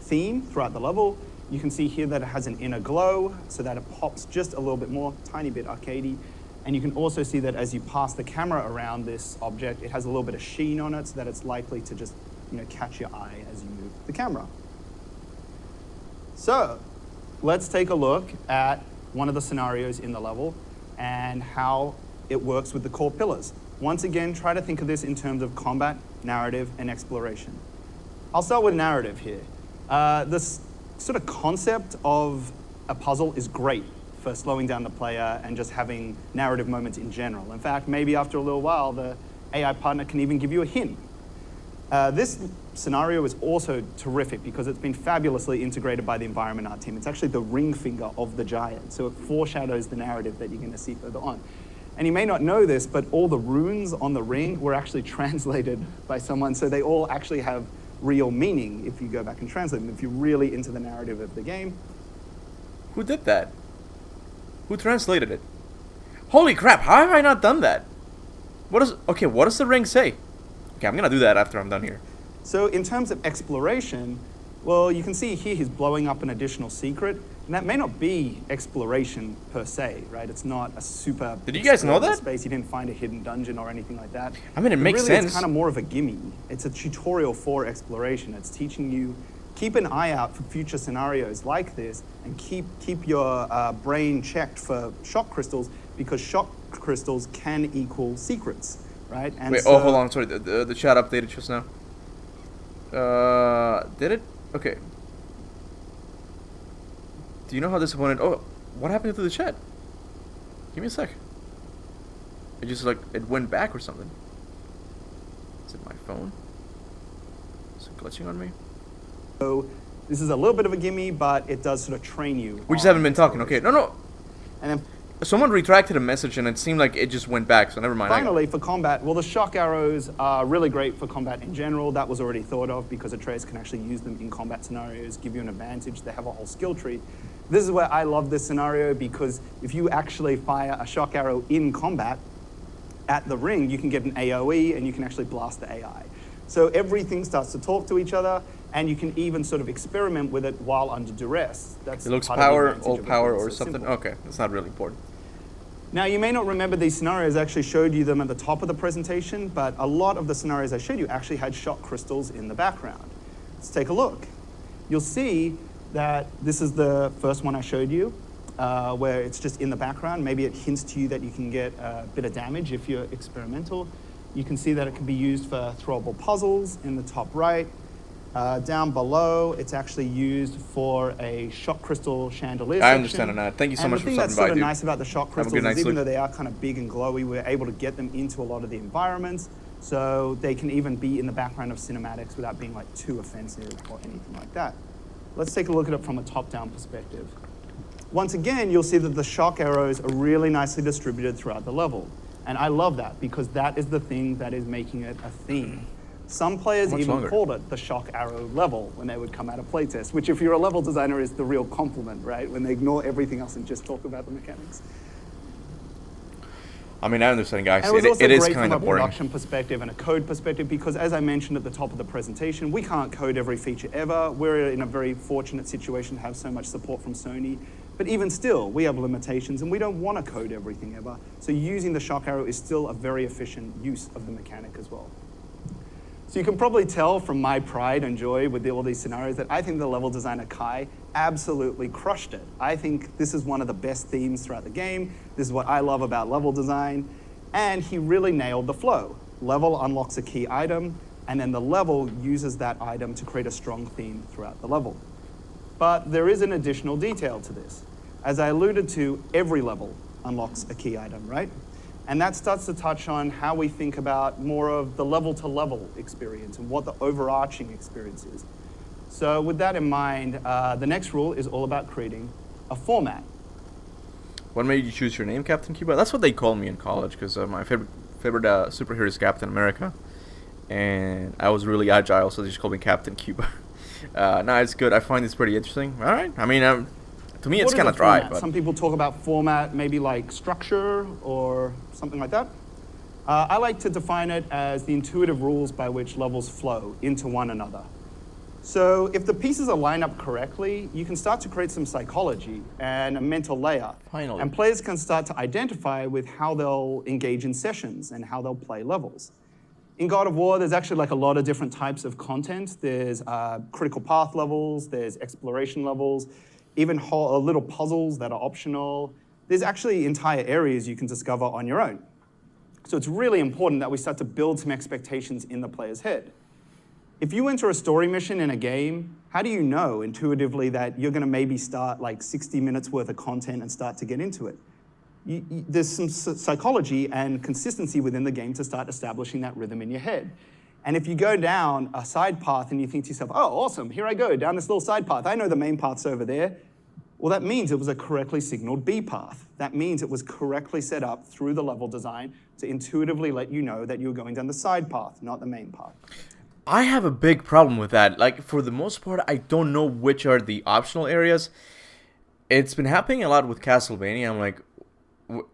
Speaker 2: theme throughout the level. You can see here that it has an inner glow, so that it pops just a little bit more, tiny bit arcadey. And you can also see that as you pass the camera around this object, it has a little bit of sheen on it, so that it's likely to just, catch your eye as you move the camera. So let's take a look at one of the scenarios in the level and how it works with the core pillars. Once again, try to think of this in terms of combat, narrative, and exploration. I'll start with narrative here. This sort of concept of a puzzle is great for slowing down the player and just having narrative moments in general. In fact, maybe after a little while, the AI partner can even give you a hint. This scenario is also terrific because it's been fabulously integrated by the environment art team. It's actually the ring finger of the giant, so it foreshadows the narrative that you're going to see further on. And you may not know this, but all the runes on the ring were actually translated by someone, so they all actually have real meaning if you go back and translate them, if you're really into the narrative of the game.
Speaker 1: Who did that? Who translated it? Holy crap, how have I not done that? What does the ring say? Okay, I'm gonna do that after I'm done here.
Speaker 2: So in terms of exploration, well, you can see here he's blowing up an additional secret, and that may not be exploration per se, right? It's not a super...
Speaker 1: Did you guys know that?
Speaker 2: Space. You didn't find a hidden dungeon or anything like that.
Speaker 1: I mean, it makes sense.
Speaker 2: It's kind of more of a gimme. It's a tutorial for exploration. It's teaching you, keep an eye out for future scenarios like this, and keep your brain checked for shock crystals, because shock crystals can equal secrets, right? And
Speaker 1: wait, hold on, sorry, the chat updated just now. Did it? Okay. Do you know how disappointed... Oh, what happened to the chat? Give me a sec. It just, it went back or something. Is it my phone? Is it glitching on me?
Speaker 2: So, this is a little bit of a gimme, but it does sort of train you.
Speaker 1: We just haven't been talking, okay. No.
Speaker 2: And then...
Speaker 1: Someone retracted a message and it seemed like it just went back, so never mind.
Speaker 2: Finally, for combat, well, the shock arrows are really great for combat in general. That was already thought of because Atreus can actually use them in combat scenarios, give you an advantage. They have a whole skill tree. This is where I love this scenario, because if you actually fire a shock arrow in combat at the ring, you can get an AoE and you can actually blast the AI. So everything starts to talk to each other, and you can even sort of experiment with it while under duress. That's
Speaker 1: it looks power, all power, or something. Simple. Okay, that's not really important.
Speaker 2: Now, you may not remember these scenarios. I actually showed you them at the top of the presentation, but a lot of the scenarios I showed you actually had shock crystals in the background. Let's take a look. You'll see that this is the first one I showed you, where it's just in the background. Maybe it hints to you that you can get a bit of damage if you're experimental. You can see that it can be used for throwable puzzles in the top right. Down below, it's actually used for a shock crystal chandelier section.
Speaker 1: I understand that. Thank you so much for stopping by,
Speaker 2: the thing that's sort of nice about the shock crystals is even though they are kind of big and glowy, we're able to get them into a lot of the environments, so they can even be in the background of cinematics without being too offensive or anything like that. Let's take a look at it from a top-down perspective. Once again, you'll see that the shock arrows are really nicely distributed throughout the level. And I love that, because that is the thing that is making it a theme. Some players even called it the shock arrow level when they would come out of playtest, which if you're a level designer is the real compliment, right? When they ignore everything else and just talk about the mechanics.
Speaker 1: I mean, I understand, guys.
Speaker 2: And it is kind of boring. From a
Speaker 1: boring.
Speaker 2: production perspective and a code perspective, because as I mentioned at the top of the presentation, we can't code every feature ever. We're in a very fortunate situation to have so much support from Sony. But even still, we have limitations and we don't want to code everything ever. So using the shock arrow is still a very efficient use of the mechanic as well. So you can probably tell from my pride and joy with all these scenarios that I think the level designer Kai absolutely crushed it. I think this is one of the best themes throughout the game. This is what I love about level design. And he really nailed the flow. Level unlocks a key item, and then the level uses that item to create a strong theme throughout the level. But there is an additional detail to this. As I alluded to, every level unlocks a key item, right? And that starts to touch on how we think about more of the level-to-level experience and what the overarching experience is. So with that in mind, the next rule is all about creating a format.
Speaker 1: What made you choose your name, Captain Cuba? That's what they called me in college, because my favorite superhero is Captain America, and I was really agile, so they just called me Captain Cuba. No, it's good. I find this pretty interesting. All right. I mean, to me, it's kind of dry. But
Speaker 2: some people talk about format, maybe like structure or something like that. I like to define it as the intuitive rules by which levels flow into one another. So if the pieces are lined up correctly, you can start to create some psychology and a mental layer.
Speaker 1: Finally.
Speaker 2: And players can start to identify with how they'll engage in sessions and how they'll play levels. In God of War, there's actually like a lot of different types of content. There's critical path levels, there's exploration levels, even little puzzles that are optional. There's actually entire areas you can discover on your own. So it's really important that we start to build some expectations in the player's head. If you enter a story mission in a game, how do you know intuitively that you're going to maybe start like 60 minutes worth of content and start to get into it? There's some psychology and consistency within the game to start establishing that rhythm in your head. And if you go down a side path and you think to yourself, oh, awesome, here I go, down this little side path. I know the main path's over there. Well, that means it was a correctly signaled B path. That means it was correctly set up through the level design to intuitively let you know that you're going down the side path, not the main path.
Speaker 1: I have a big problem with that. Like, for the most part, I don't know which are the optional areas. It's been happening a lot with Castlevania. I'm like,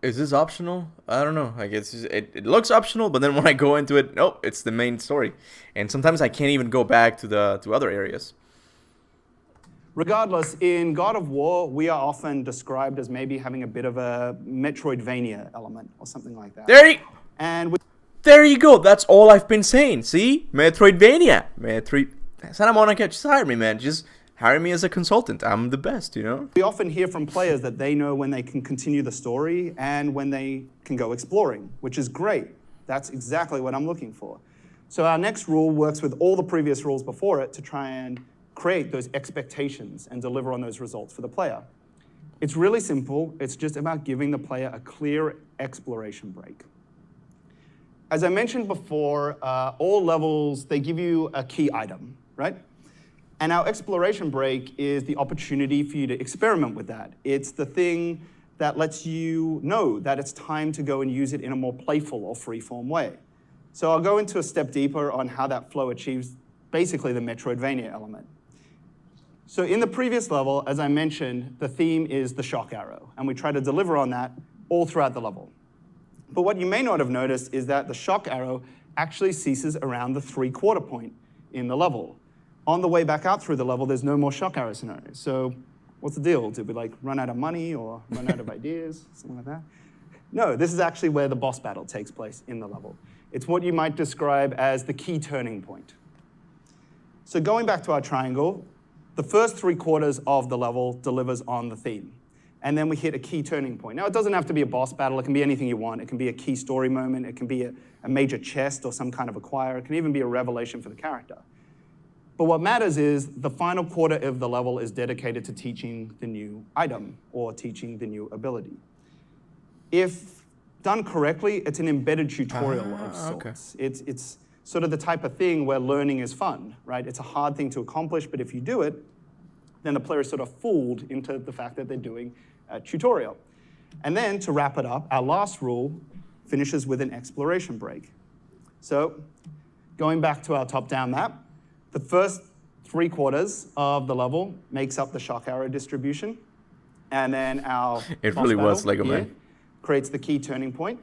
Speaker 1: is this optional? I don't know. Like, it looks optional, but then when I go into it, nope, it's the main story. And sometimes I can't even go back to other areas.
Speaker 2: Regardless, in God of War, we are often described as maybe having a bit of a Metroidvania element or something like that.
Speaker 1: There you go. That's all I've been saying. See? Metroidvania. Santa Monica, just hire me, man. Just hire me as a consultant. I'm the best, you know?
Speaker 2: We often hear from players that they know when they can continue the story and when they can go exploring, which is great. That's exactly what I'm looking for. So our next rule works with all the previous rules before it to try and create those expectations and deliver on those results for the player. It's really simple. It's just about giving the player a clear exploration break. As I mentioned before, all levels, they give you a key item, right? And our exploration break is the opportunity for you to experiment with that. It's the thing that lets you know that it's time to go and use it in a more playful or free-form way. So I'll go into a step deeper on how that flow achieves basically the Metroidvania element. So in the previous level, as I mentioned, the theme is the shock arrow, and we try to deliver on that all throughout the level. But what you may not have noticed is that the shock arrow actually ceases around the 3/4 point in the level. On the way back out through the level, there's no more shock arrow scenarios. So what's the deal? Did we like run out of money or run out of ideas, something like that? No, this is actually where the boss battle takes place in the level. It's what you might describe as the key turning point. So going back to our triangle, the first 3/4 of the level delivers on the theme. And then we hit a key turning point. Now, it doesn't have to be a boss battle. It can be anything you want. It can be a key story moment. It can be a major chest or some kind of acquire. It can even be a revelation for the character. But what matters is the final quarter of the level is dedicated to teaching the new item or teaching the new ability. If done correctly, it's an embedded tutorial of sorts.
Speaker 1: Okay.
Speaker 2: It's sort of the type of thing where learning is fun, right? It's a hard thing to accomplish, but if you do it, then the player is sort of fooled into the fact that they're doing a tutorial. And then to wrap it up, our last rule finishes with an exploration break. So going back to our top-down map, the first 3/4 of the level makes up the shock arrow distribution. And then our
Speaker 1: It
Speaker 2: boss
Speaker 1: really
Speaker 2: battle
Speaker 1: was Lego
Speaker 2: here
Speaker 1: Man.
Speaker 2: creates the key turning point.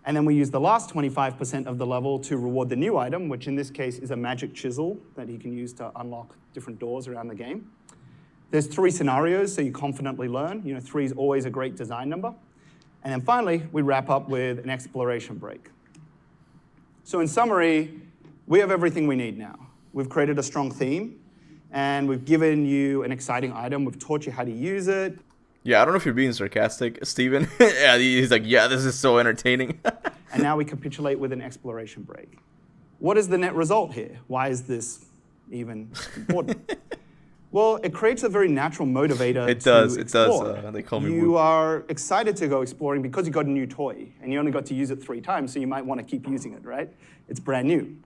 Speaker 2: And then we use the last 25% of the level to reward the new item, which in this case is a magic chisel that you can use to unlock different doors around the game. There's 3 scenarios, so you confidently learn. 3 is always a great design number. And then finally, we wrap up with an exploration break. So in summary, we have everything we need now. We've created a strong theme, and we've given you an exciting item. We've taught you how to use it.
Speaker 1: Yeah, I don't know if you're being sarcastic, Steven. Yeah, he's like, yeah, this is so entertaining.
Speaker 2: And now we capitulate with an exploration break. What is the net result here? Why is this even important? Well, it creates a very natural motivator
Speaker 1: It
Speaker 2: to
Speaker 1: does.
Speaker 2: explore.
Speaker 1: They call me
Speaker 2: You
Speaker 1: Woo.
Speaker 2: are excited to go exploring because you got a new toy, and you only got to use it 3 times, so you might want to keep using it, right? It's brand new.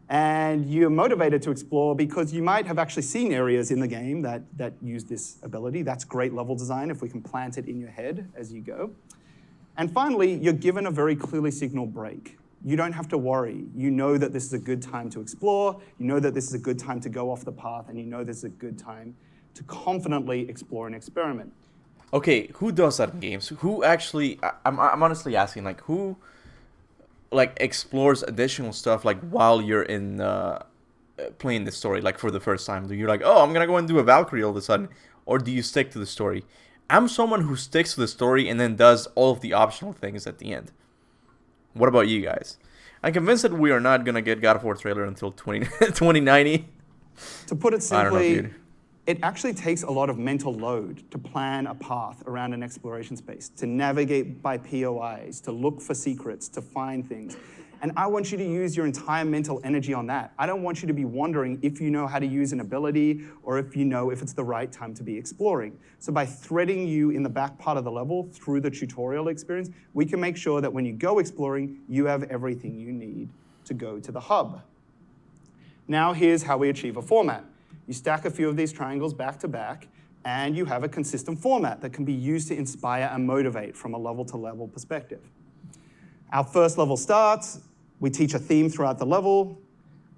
Speaker 2: And you're motivated to explore because you might have actually seen areas in the game that use this ability. That's great level design if we can plant it in your head as you go. And finally, you're given a very clearly signaled break. You don't have to worry. You know that this is a good time to explore, you know that this is a good time to go off the path, and you know this is a good time to confidently explore and experiment.
Speaker 1: Okay, who does that in games? Who actually? I'm honestly asking, like, who, like, explores additional stuff, like, while you're in playing the story, like, for the first time? Do you like, oh, I'm gonna go and do a Valkyrie all of a sudden, or do you stick to the story? I'm someone who sticks to the story and then does all of the optional things at the end. What about you guys? I'm convinced that we are not gonna get God of War trailer until 2090.
Speaker 2: To put it
Speaker 1: I don't know,
Speaker 2: simply,
Speaker 1: dude.
Speaker 2: it actually takes a lot of mental load to plan a path around an exploration space, to navigate by POIs, to look for secrets, to find things. And I want you to use your entire mental energy on that. I don't want you to be wondering if you know how to use an ability or if you know if it's the right time to be exploring. So by threading you in the back part of the level through the tutorial experience, we can make sure that when you go exploring, you have everything you need to go to the hub. Now here's how we achieve a format. You stack a few of these triangles back to back, and you have a consistent format that can be used to inspire and motivate from a level-to-level perspective. Our first level starts, we teach a theme throughout the level,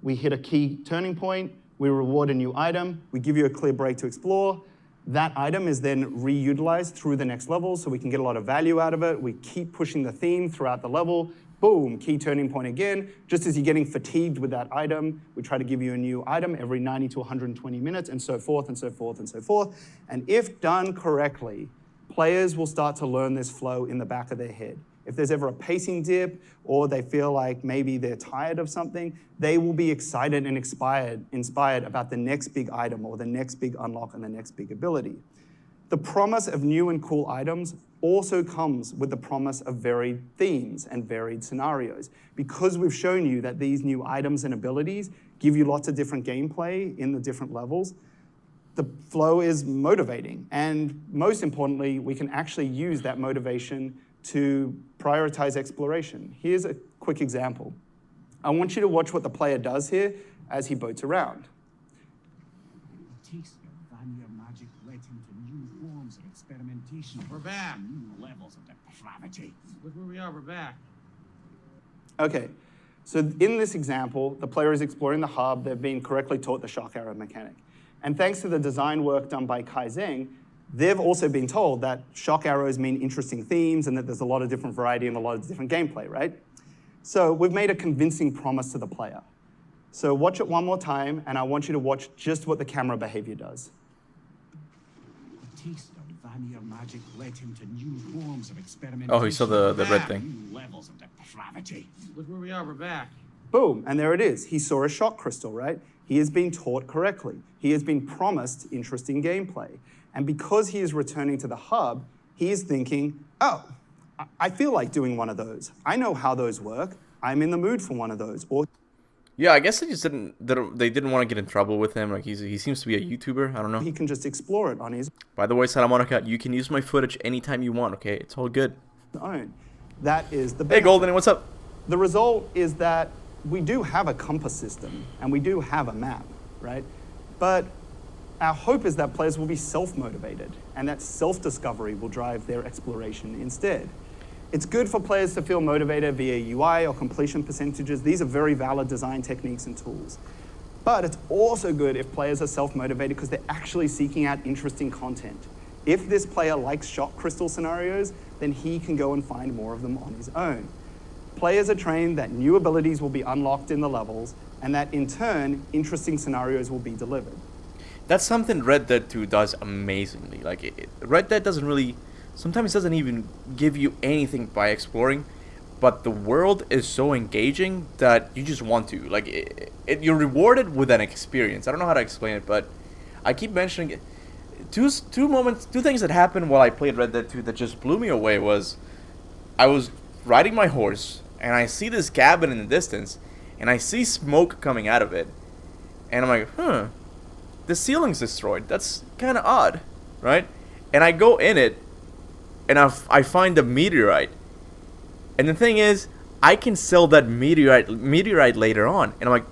Speaker 2: we hit a key turning point, we reward a new item, we give you a clear break to explore. That item is then reutilized through the next level, so we can get a lot of value out of it. We keep pushing the theme throughout the level. Boom, key turning point again. Just as you're getting fatigued with that item, we try to give you a new item every 90 to 120 minutes, and so forth, and so forth, and so forth. And if done correctly, players will start to learn this flow in the back of their head. If there's ever a pacing dip, or they feel like maybe they're tired of something, they will be excited and inspired about the next big item, or the next big unlock, and the next big ability. The promise of new and cool items also comes with the promise of varied themes and varied scenarios. Because we've shown you that these new items and abilities give you lots of different gameplay in the different levels, the flow is motivating. And most importantly, we can actually use that motivation to prioritize exploration. Here's a quick example. I want you to watch what the player does here as he boats around.
Speaker 3: Magic led him to new forms of experimentation.
Speaker 4: We're back.
Speaker 3: New levels of depravity.
Speaker 4: Look where we are. We're back.
Speaker 2: Okay, so in this example, the player is exploring the hub. They've been correctly taught the shock arrow mechanic. And thanks to the design work done by Kai Zheng, they've also been told that shock arrows mean interesting themes and that there's a lot of different variety and a lot of different gameplay, right? So we've made a convincing promise to the player. So watch it one more time, and I want you to watch just what the camera behavior does.
Speaker 3: The taste of vanilla magic led him to new forms of experimentation.
Speaker 1: Oh, he saw the red thing.
Speaker 3: New levels of depravity.
Speaker 4: Look where we are. We're back.
Speaker 2: Boom, and there it is. He saw a shock crystal, right? He has been taught correctly. He has been promised interesting gameplay. And because he is returning to the hub, he is thinking, oh, I feel like doing one of those. I know how those work. I'm in the mood for one of those. Or
Speaker 1: Yeah, I guess they just they didn't want to get in trouble with him. Like, he seems to be a YouTuber. I don't know.
Speaker 2: he can just explore it on his
Speaker 1: By the way, Santa Monica, you can use my footage anytime you want, okay? It's all good.
Speaker 2: own. That is the
Speaker 1: Hey,
Speaker 2: benefit.
Speaker 1: Golden, what's up?
Speaker 2: The result is that we do have a compass system and we do have a map, right? But our hope is that players will be self-motivated and that self-discovery will drive their exploration instead. It's good for players to feel motivated via UI or completion percentages. These are very valid design techniques and tools. But it's also good if players are self-motivated because they're actually seeking out interesting content. If this player likes shock crystal scenarios, then he can go and find more of them on his own. Players are trained that new abilities will be unlocked in the levels and that in turn, interesting scenarios will be delivered.
Speaker 1: That's something Red Dead 2 does amazingly. Like, Red Dead doesn't really... Sometimes doesn't even give you anything by exploring, but the world is so engaging that you just want to. Like, you're rewarded with an experience. I don't know how to explain it, but I keep mentioning it. Two things that happened while I played Red Dead 2 that just blew me away was I was riding my horse, and I see this cabin in the distance, and I see smoke coming out of it, and I'm like, the ceiling's destroyed. That's kind of odd, right? And I go in it, and I find a meteorite. And the thing is, I can sell that meteorite later on. And I'm like,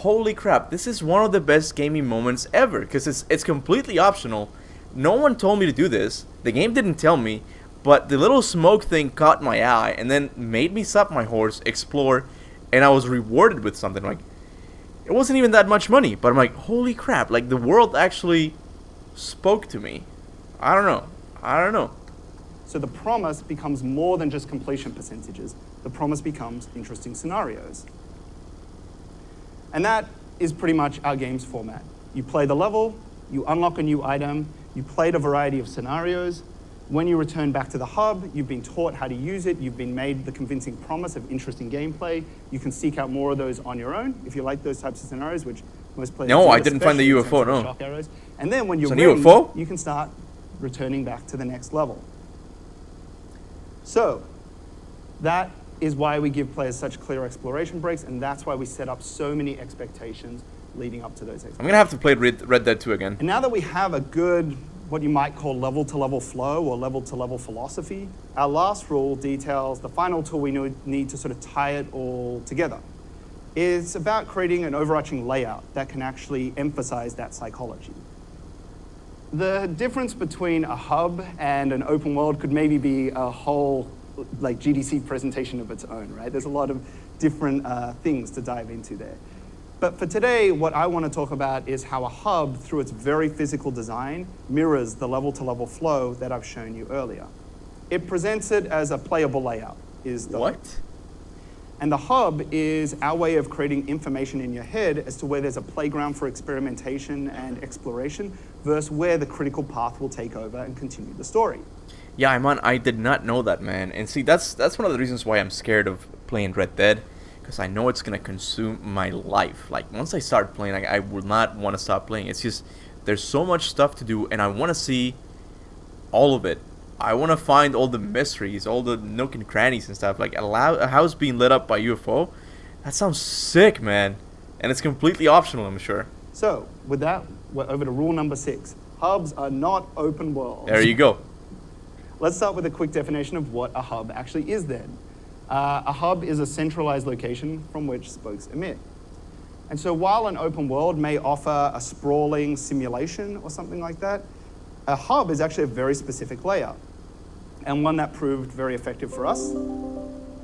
Speaker 1: holy crap, this is one of the best gaming moments ever, because it's completely optional. No one told me to do this. The game didn't tell me, but the little smoke thing caught my eye and then made me stop my horse, explore, and I was rewarded with something. Like, it wasn't even that much money, but I'm like, holy crap, like the world actually spoke to me. I don't know.
Speaker 2: So the promise becomes more than just completion percentages. The promise becomes interesting scenarios. And that is pretty much our game's format. You play the level, you unlock a new item, you played a variety of scenarios. When you return back to the hub, you've been taught how to use it, you've been made the convincing promise of interesting gameplay. You can seek out more of those on your own if you like those types of scenarios, which most players
Speaker 1: No,
Speaker 2: do,
Speaker 1: I didn't find the
Speaker 2: especially in
Speaker 1: UFO,
Speaker 2: terms of
Speaker 1: no.
Speaker 2: shock arrows. And then when you're
Speaker 1: It's an
Speaker 2: ready,
Speaker 1: UFO?
Speaker 2: you can start returning back to the next level. So that is why we give players such clear exploration breaks, and that's why we set up so many expectations leading up to those expectations.
Speaker 1: I'm gonna have to play Red Dead 2 again.
Speaker 2: And now that we have a good, what you might call level-to-level flow or level-to-level philosophy, our last rule details the final tool we need to sort of tie it all together. It's about creating an overarching layout that can actually emphasize that psychology. The difference between a hub and an open world could maybe be a whole like GDC presentation of its own, right? There's a lot of different things to dive into there. But for today, what I want to talk about is how a hub, through its very physical design, mirrors the level-to-level flow that I've shown you earlier. It presents it as a playable layout. Is the
Speaker 1: What?
Speaker 2: And the hub is our way of creating information in your head as to where there's a playground for experimentation and exploration versus where the critical path will take over and continue the story.
Speaker 1: Yeah, man, I did not know that, man. And see, that's one of the reasons why I'm scared of playing Red Dead, because I know it's gonna consume my life. Like, once I start playing, I will not want to stop playing. It's just, there's so much stuff to do, and I want to see all of it. I want to find all the mysteries, all the nook and crannies and stuff. Like, a house being lit up by UFO, that sounds sick, man. And it's completely optional, I'm sure.
Speaker 2: So, with that, we're over to rule number 6. Hubs are not open worlds.
Speaker 1: There you go.
Speaker 2: Let's start with a quick definition of what a hub actually is then. A hub is a centralized location from which spokes emit. And so while an open world may offer a sprawling simulation or something like that, a hub is actually a very specific layout, and one that proved very effective for us.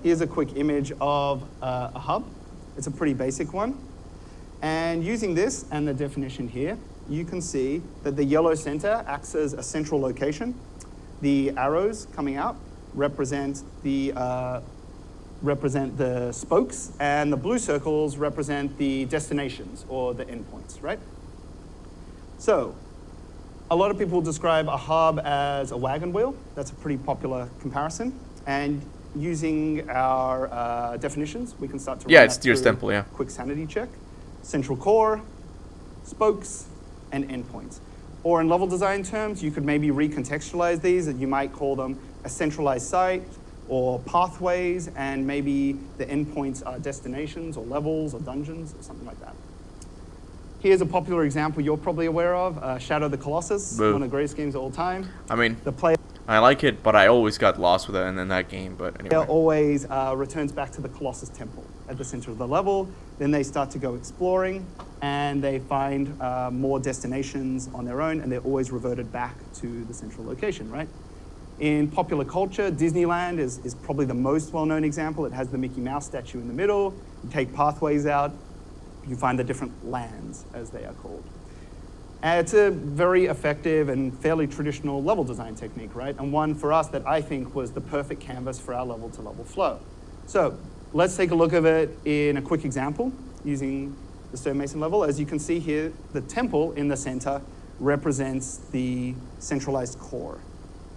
Speaker 2: Here's a quick image of a hub. It's a pretty basic one. And using this and the definition here, you can see that the yellow center acts as a central location. The arrows coming out represent the spokes, and the blue circles represent the destinations or the endpoints, right? So, a lot of people describe a hub as a wagon wheel. That's a pretty popular comparison. And using our definitions, we can start to
Speaker 1: Yeah,
Speaker 2: run
Speaker 1: it's
Speaker 2: that
Speaker 1: Deer's
Speaker 2: through
Speaker 1: Temple, yeah.
Speaker 2: Quick sanity check. Central core, spokes, and endpoints. Or in level design terms, you could maybe recontextualize these, and you might call them a centralized site or pathways, and maybe the endpoints are destinations or levels or dungeons or something like that. Here's a popular example you're probably aware of, Shadow of the Colossus,
Speaker 1: Boo.
Speaker 2: one of the greatest games of all time.
Speaker 1: I mean,
Speaker 2: The player
Speaker 1: I like it, but I always got lost with it in that game. But anyway.
Speaker 2: always returns back to the Colossus Temple at the center of the level. Then they start to go exploring, and they find more destinations on their own, and they're always reverted back to the central location, right? In popular culture, Disneyland is probably the most well-known example. It has the Mickey Mouse statue in the middle. You take pathways out, you find the different lands, as they are called. And it's a very effective and fairly traditional level design technique, right? And one for us that I think was the perfect canvas for our level-to-level flow. So let's take a look at it in a quick example using the stonemason level. As you can see here, the temple in the center represents the centralized core.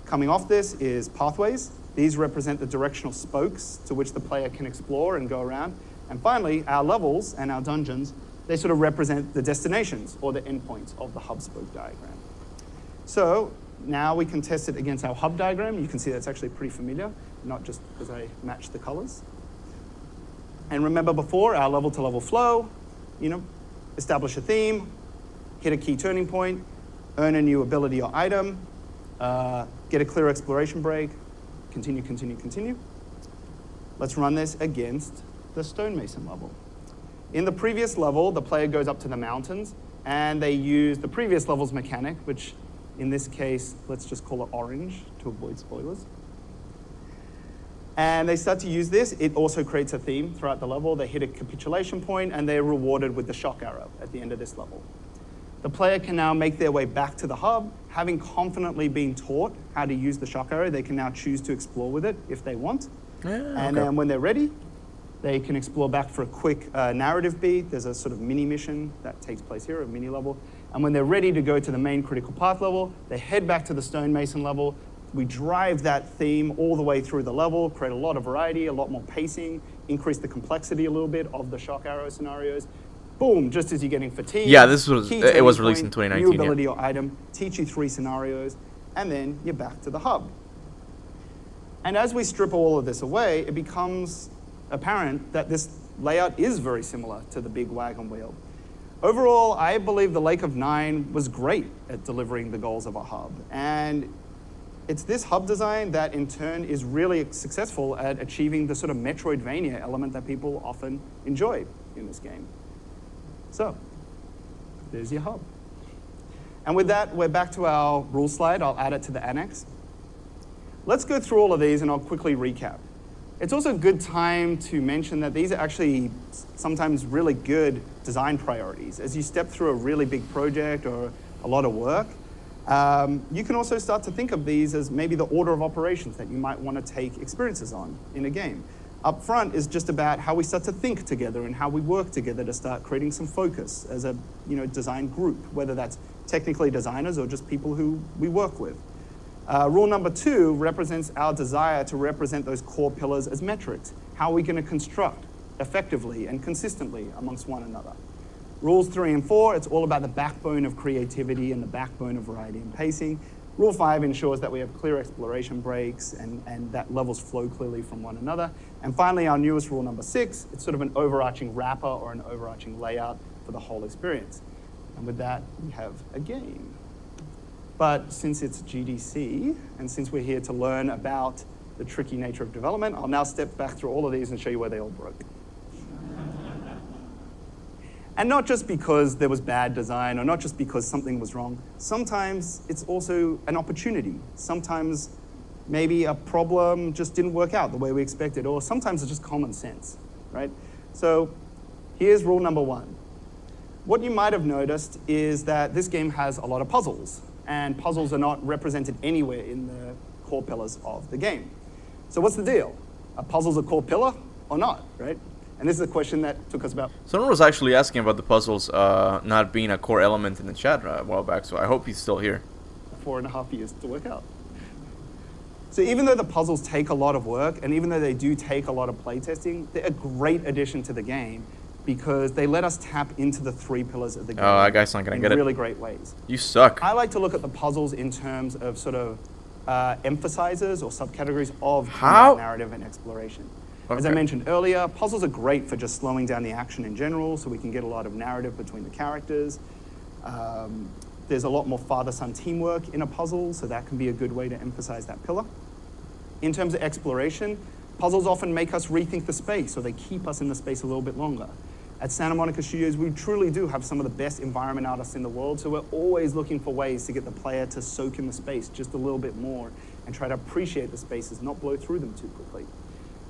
Speaker 2: Coming off this is pathways. These represent the directional spokes to which the player can explore and go around. And finally, our levels and our dungeons, they sort of represent the destinations or the endpoints of the hub spoke diagram. So now we can test it against our hub diagram. You can see that's actually pretty familiar, not just because I matched the colors. And remember before, our level-to-level flow, establish a theme, hit a key turning point, earn a new ability or item, get a clear exploration break, continue, continue, continue. Let's run this against the stonemason level. In the previous level, the player goes up to the mountains, and they use the previous level's mechanic, which in this case, let's just call it orange to avoid spoilers. And they start to use this. It also creates a theme throughout the level. They hit a capitulation point, and they're rewarded with the shock arrow at the end of this level. The player can now make their way back to the hub. Having confidently been taught how to use the shock arrow, they can now choose to explore with it if they want. And then when they're ready, they can explore back for a quick narrative beat. There's a sort of mini mission that takes place here, a mini level. And when they're ready to go to the main critical path level, they head back to the stonemason level. We drive that theme all the way through the level, create a lot of variety, a lot more pacing, increase the complexity a little bit of the shock arrow scenarios. Boom, just as you're getting fatigued.
Speaker 1: Yeah, it was released in 2019.
Speaker 2: New ability or item, teach you 3 scenarios, and then you're back to the hub. And as we strip all of this away, it becomes apparent that this layout is very similar to the big wagon wheel. Overall, I believe the Lake of Nine was great at delivering the goals of a hub. And it's this hub design that in turn is really successful at achieving the sort of Metroidvania element that people often enjoy in this game. So, there's your hub. And with that, we're back to our rule slide. I'll add it to the annex. Let's go through all of these and I'll quickly recap. It's also a good time to mention that these are actually sometimes really good design priorities. As you step through a really big project or a lot of work, you can also start to think of these as maybe the order of operations that you might want to take experiences on in a game. Up front is just about how we start to think together and how we work together to start creating some focus as a design group, whether that's technically designers or just people who we work with. Rule number 2 represents our desire to represent those core pillars as metrics. How are we going to construct effectively and consistently amongst one another? Rules 3 and 4, it's all about the backbone of creativity and the backbone of variety and pacing. Rule 5 ensures that we have clear exploration breaks and that levels flow clearly from one another. And finally, our newest rule number 6, it's sort of an overarching wrapper or an overarching layout for the whole experience. And with that, we have a game. But since it's GDC, and since we're here to learn about the tricky nature of development, I'll now step back through all of these and show you where they all broke. And not just because there was bad design or not just because something was wrong. Sometimes it's also an opportunity. Sometimes maybe a problem just didn't work out the way we expected, or sometimes it's just common sense, right? So here's rule number 1. What you might have noticed is that this game has a lot of puzzles, and puzzles are not represented anywhere in the core pillars of the game. So what's the deal? Are puzzles a core pillar or not, right? And this is a question that took us about...
Speaker 1: Someone was actually asking about the puzzles not being a core element in the chat a while back, so I hope he's still here.
Speaker 2: 4.5 years to work out. So even though the puzzles take a lot of work, and even though they do take a lot of playtesting, they're a great addition to the game because they let us tap into the 3 pillars of the game.
Speaker 1: Oh, that guy's not going to get it.
Speaker 2: In really great ways.
Speaker 1: You suck.
Speaker 2: I like to look at the puzzles in terms of sort of emphasizers or subcategories of narrative and exploration. Okay. As I mentioned earlier, puzzles are great for just slowing down the action in general, so we can get a lot of narrative between the characters. There's a lot more father-son teamwork in a puzzle, so that can be a good way to emphasize that pillar. In terms of exploration, puzzles often make us rethink the space, or they keep us in the space a little bit longer. At Santa Monica Studios, we truly do have some of the best environment artists in the world, so we're always looking for ways to get the player to soak in the space just a little bit more and try to appreciate the spaces, not blow through them too quickly.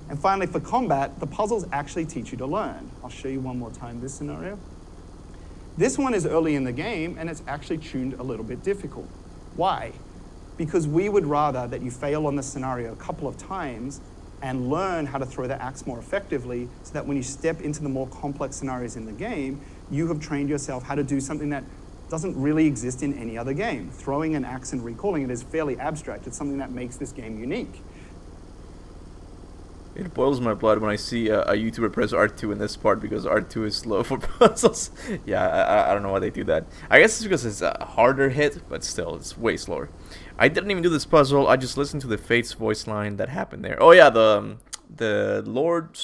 Speaker 2: And finally, for combat, the puzzles actually teach you to learn. I'll show you one more time this scenario. This one is early in the game, and it's actually tuned a little bit difficult. Why? Because we would rather that you fail on this scenario a couple of times and learn how to throw the axe more effectively so that when you step into the more complex scenarios in the game, you have trained yourself how to do something that doesn't really exist in any other game. Throwing an axe and recalling it is fairly abstract. It's something that makes this game unique.
Speaker 1: It boils my blood when I see a YouTuber press R2 in this part because R2 is slow for puzzles. Yeah, I don't know why they do that. I guess it's because it's a harder hit, but still, it's way slower. I didn't even do this puzzle. I just listened to the Fates voice line that happened there. Oh yeah, the Lord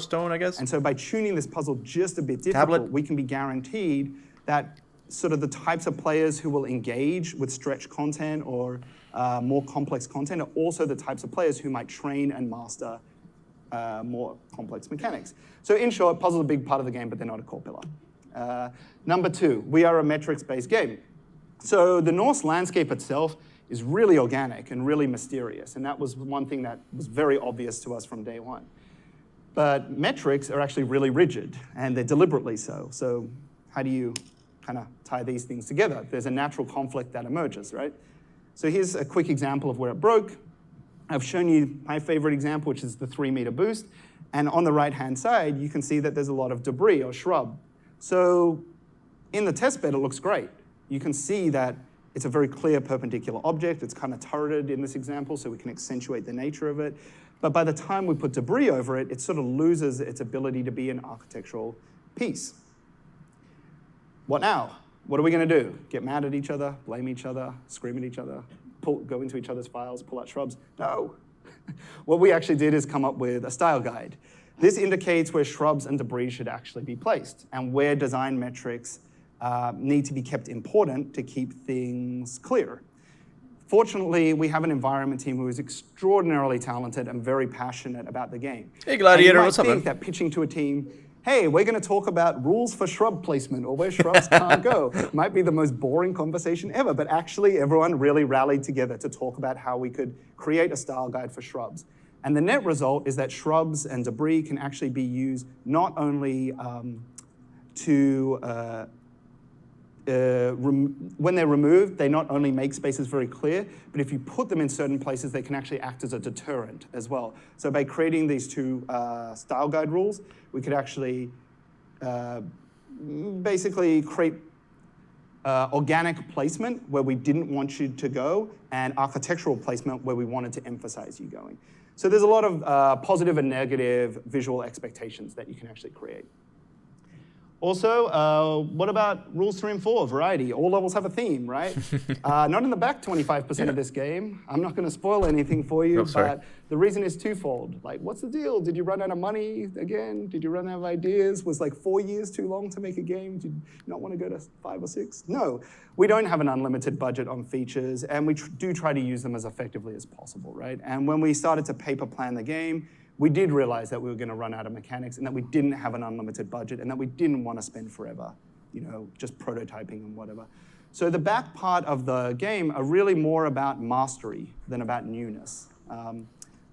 Speaker 1: Stone, I guess.
Speaker 2: And so by tuning this puzzle just a bit difficult, we can be guaranteed that sort of the types of players who will engage with stretch content or more complex content are also the types of players who might train and master more complex mechanics. So in short, puzzles are a big part of the game, but they're not a core pillar. Number 2, we are a metrics-based game. So the Norse landscape itself is really organic and really mysterious, and that was one thing that was very obvious to us from day one. But metrics are actually really rigid, and they're deliberately so. So how do you kind of tie these things together? There's a natural conflict that emerges, right? So here's a quick example of where it broke. I've shown you my favorite example, which is the 3-meter boost. And on the right-hand side, you can see that there's a lot of debris or shrub. So in the testbed, it looks great. You can see that it's a very clear perpendicular object. It's kind of turreted in this example, so we can accentuate the nature of it. But by the time we put debris over it, it sort of loses its ability to be an architectural piece. What now? What are we going to do? Get mad at each other, blame each other, scream at each other, go into each other's files, pull out shrubs? No. What we actually did is come up with a style guide. This indicates where shrubs and debris should actually be placed and where design metrics need to be kept important to keep things clear. Fortunately, we have an environment team who is extraordinarily talented and very passionate about the game.
Speaker 1: Hey, Gladiator,
Speaker 2: and
Speaker 1: what's up,
Speaker 2: you
Speaker 1: man?
Speaker 2: might think that pitching to a team, hey, we're going to talk about rules for shrub placement or where shrubs can't go, might be the most boring conversation ever, but actually everyone really rallied together to talk about how we could create a style guide for shrubs. And the net result is that shrubs and debris can actually be used not only when they're removed, they not only make spaces very clear, but if you put them in certain places, they can actually act as a deterrent as well. So by creating these two style guide rules, we could actually basically create organic placement where we didn't want you to go and architectural placement where we wanted to emphasize you going. So there's a lot of positive and negative visual expectations that you can actually create. Also, what about rules 3 and 4, variety? All levels have a theme, right? Not in the back 25% of this game. I'm not going to spoil anything for you, but the reason is twofold. Like, what's the deal? Did you run out of money again? Did you run out of ideas? Was like 4 years too long to make a game? Did you not want to go to 5 or 6? No, we don't have an unlimited budget on features, and we do try to use them as effectively as possible, right? And when we started to paper plan the game, we did realize that we were going to run out of mechanics and that we didn't have an unlimited budget and that we didn't want to spend forever, just prototyping and whatever. So the back part of the game are really more about mastery than about newness.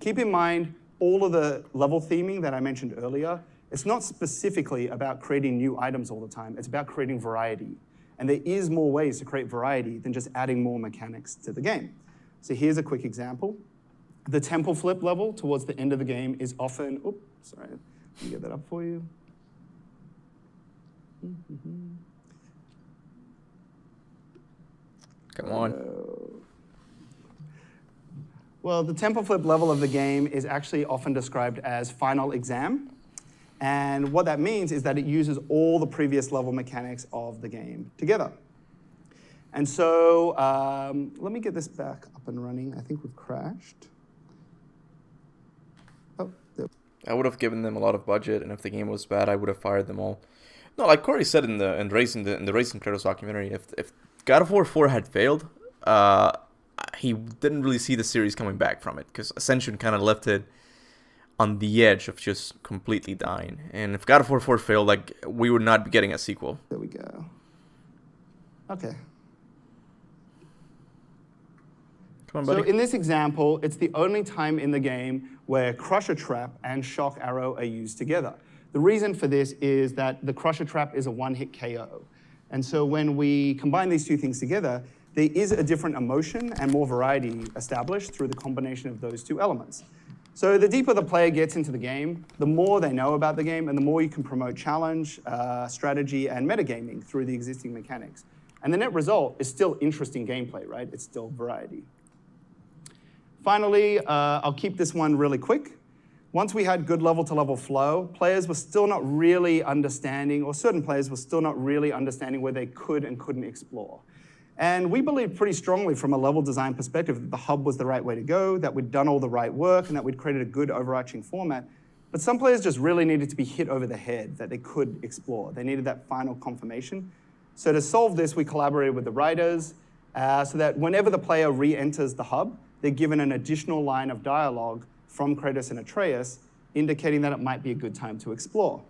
Speaker 2: Keep in mind, all of the level theming that I mentioned earlier, it's not specifically about creating new items all the time. It's about creating variety. And there is more ways to create variety than just adding more mechanics to the game. So here's a quick example. The temple flip level towards the end of the game is often, let me get that up for you.
Speaker 1: Come on.
Speaker 2: Well, the temple flip level of the game is actually often described as final exam. And what that means is that it uses all the previous level mechanics of the game together. And so let me get this back up and running. I think we've crashed.
Speaker 1: I would have given them a lot of budget, and if the game was bad, I would have fired them all. No, like Corey said in the Racing Kratos documentary, if God of War 4 had failed, he didn't really see the series coming back from it, because Ascension kind of left it on the edge of just completely dying. And if God of War 4 failed, like, we would not be getting a sequel.
Speaker 2: There we go. Okay.
Speaker 1: Come on, buddy.
Speaker 2: So in this example, it's the only time in the game where Crusher Trap and Shock Arrow are used together. The reason for this is that the Crusher Trap is a one-hit KO. And so when we combine these two things together, there is a different emotion and more variety established through the combination of those two elements. So the deeper the player gets into the game, the more they know about the game, and the more you can promote challenge, strategy, and metagaming through the existing mechanics. And the net result is still interesting gameplay, right? It's still variety. Finally, I'll keep this one really quick. Once we had good level-to-level flow, players were still not really understanding, or certain players were still not really understanding where they could and couldn't explore. And we believed pretty strongly from a level design perspective that the hub was the right way to go, that we'd done all the right work, and that we'd created a good overarching format. But some players just really needed to be hit over the head that they could explore. They needed that final confirmation. So to solve this, we collaborated with the writers so that whenever the player re-enters the hub, they're given an additional line of dialogue from Kratos and Atreus indicating that it might be a good time to explore.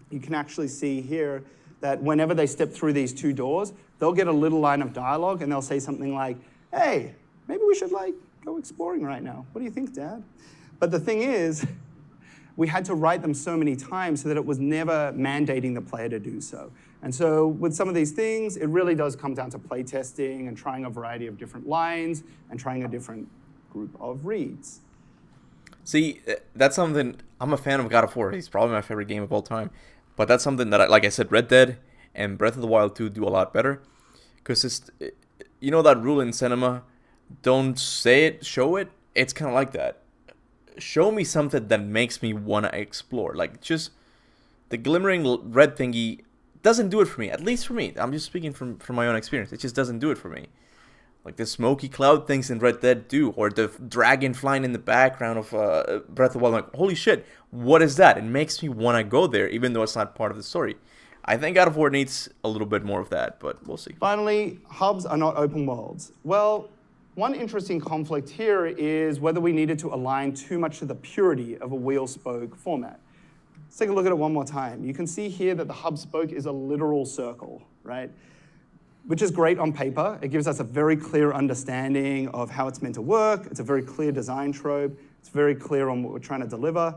Speaker 2: You can actually see here that whenever they step through these two doors, they'll get a little line of dialogue and they'll say something like, hey, maybe we should go exploring right now. What do you think, Dad? But the thing is, we had to write them so many times so that it was never mandating the player to do so. And so with some of these things, it really does come down to play testing and trying a variety of different lines and trying a different group of reads.
Speaker 1: See, that's something, I'm a fan of God of War. It's probably my favorite game of all time. But that's something that, like I said, Red Dead and Breath of the Wild 2 do a lot better. Because it's, you know that rule in cinema, don't say it, show it? It's kind of like that. Show me something that makes me want to explore. Like, just the glimmering red thingy doesn't do it for me. At least for me. I'm just speaking from my own experience. It just doesn't do it for me. Like the smoky cloud things in Red Dead do, or the dragon flying in the background of Breath of the Wild. I'm like, holy shit, what is that? It makes me want to go there, even though it's not part of the story. I think God of War needs a little bit more of that, but we'll see.
Speaker 2: Finally, hubs are not open worlds. Well, one interesting conflict here is whether we needed to align too much to the purity of a wheel-spoke format. Let's take a look at it one more time. You can see here that the hub spoke is a literal circle, right? Which is great on paper. It gives us a very clear understanding of how it's meant to work. It's a very clear design trope. It's very clear on what we're trying to deliver.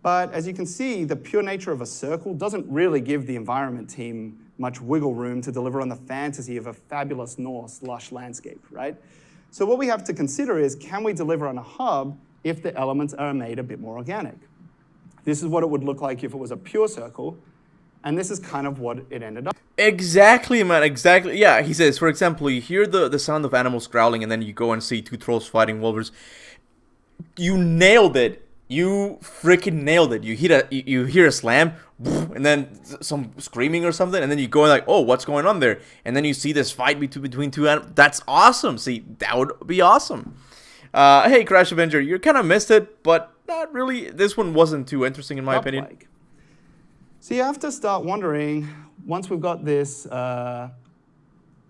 Speaker 2: But as you can see, the pure nature of a circle doesn't really give the environment team much wiggle room to deliver on the fantasy of a fabulous Norse lush landscape, right? So what we have to consider is, can we deliver on a hub if the elements are made a bit more organic? This is what it would look like if it was a pure circle, and this is kind of what it ended up.
Speaker 1: Exactly, man, exactly. Yeah, he says, for example, you hear the sound of animals growling, and then you go and see two trolls fighting wolves. You nailed it. You freaking nailed it. You hear a slam, and then some screaming or something, and then you go like, oh, what's going on there? And then you see this fight between two animals. That's awesome. See, that would be awesome. Hey, Crash Avenger, you kind of missed it, but not really. This one wasn't too interesting in my opinion.
Speaker 2: So you have to start wondering, once we've got this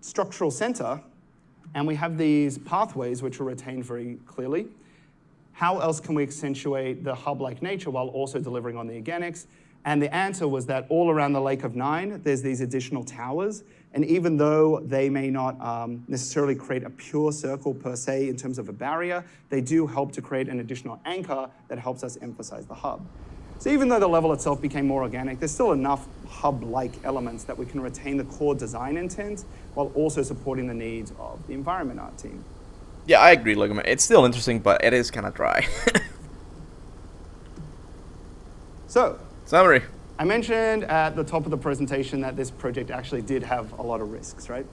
Speaker 2: structural center, and we have these pathways which are retained very clearly, how else can we accentuate the hub-like nature while also delivering on the organics? And the answer was that all around the Lake of Nine, there's these additional towers. And even though they may not necessarily create a pure circle per se in terms of a barrier, they do help to create an additional anchor that helps us emphasize the hub. So even though the level itself became more organic, there's still enough hub-like elements that we can retain the core design intent while also supporting the needs of the environment art team.
Speaker 1: Yeah, I agree, Ligament. It's still interesting, but it is kind of dry.
Speaker 2: So,
Speaker 1: summary.
Speaker 2: I mentioned at the top of the presentation that this project actually did have a lot of risks, right?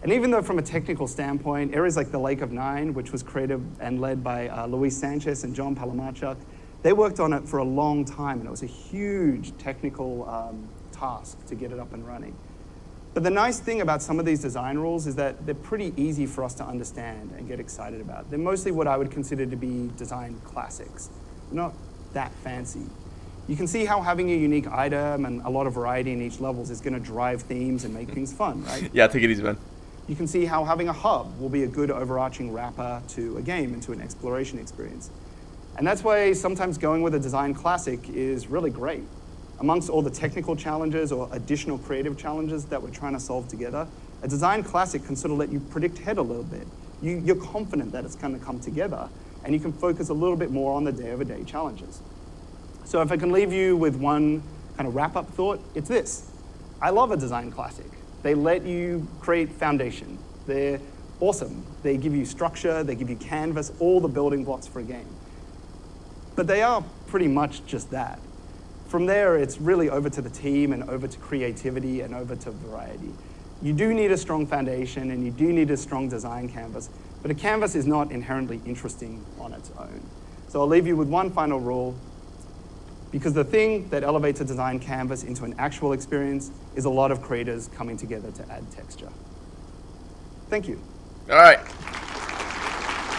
Speaker 2: And even though from a technical standpoint, areas like the Lake of Nine, which was created and led by Luis Sanchez and John Palamarchuk, they worked on it for a long time, and it was a huge technical task to get it up and running. But the nice thing about some of these design rules is that they're pretty easy for us to understand and get excited about. They're mostly what I would consider to be design classics. They're not that fancy. You can see how having a unique item and a lot of variety in each levels is going to drive themes and make things fun, right?
Speaker 1: Yeah, take it easy, man.
Speaker 2: You can see how having a hub will be a good overarching wrapper to a game and to an exploration experience. And that's why sometimes going with a design classic is really great. Amongst all the technical challenges or additional creative challenges that we're trying to solve together, a design classic can sort of let you predict ahead a little bit. You're confident that it's going to come together, and you can focus a little bit more on the day-over-day challenges. So if I can leave you with one kind of wrap-up thought, it's this. I love a design classic. They let you create foundation. They're awesome. They give you structure, they give you canvas, all the building blocks for a game. But they are pretty much just that. From there, it's really over to the team and over to creativity and over to variety. You do need a strong foundation and you do need a strong design canvas, but a canvas is not inherently interesting on its own. So I'll leave you with one final rule, because the thing that elevates a design canvas into an actual experience is a lot of creators coming together to add texture. Thank you.
Speaker 1: All right.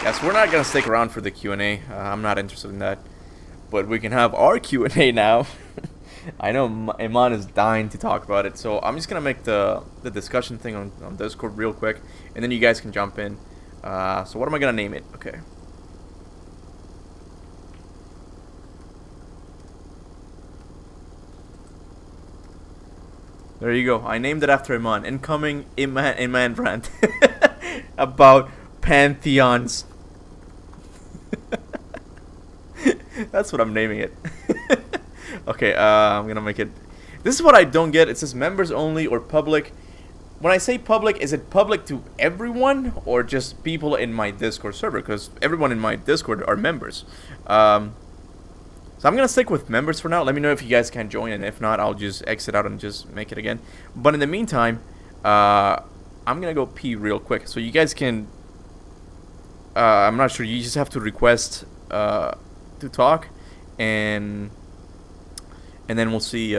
Speaker 1: Yes, we're not going to stick around for the Q&A. I'm not interested in that. But we can have our Q&A now. I know Iman is dying to talk about it, so I'm just going to make the discussion thing on Discord real quick, and then you guys can jump in. So what am I going to name it? Okay. There you go. I named it after Iman. Incoming Iman rant about pantheons. That's what I'm naming it. Okay, I'm gonna make it. This is what I don't get. It says members only or public. When I say public, is it public to everyone or just people in my Discord server? Because everyone in my Discord are members. So I'm gonna stick with members for now. Let me know if you guys can join, and if not, I'll just exit out and just make it again. But in the meantime, I'm gonna go pee real quick, so you guys can. I'm not sure. You just have to request to talk, and then we'll see.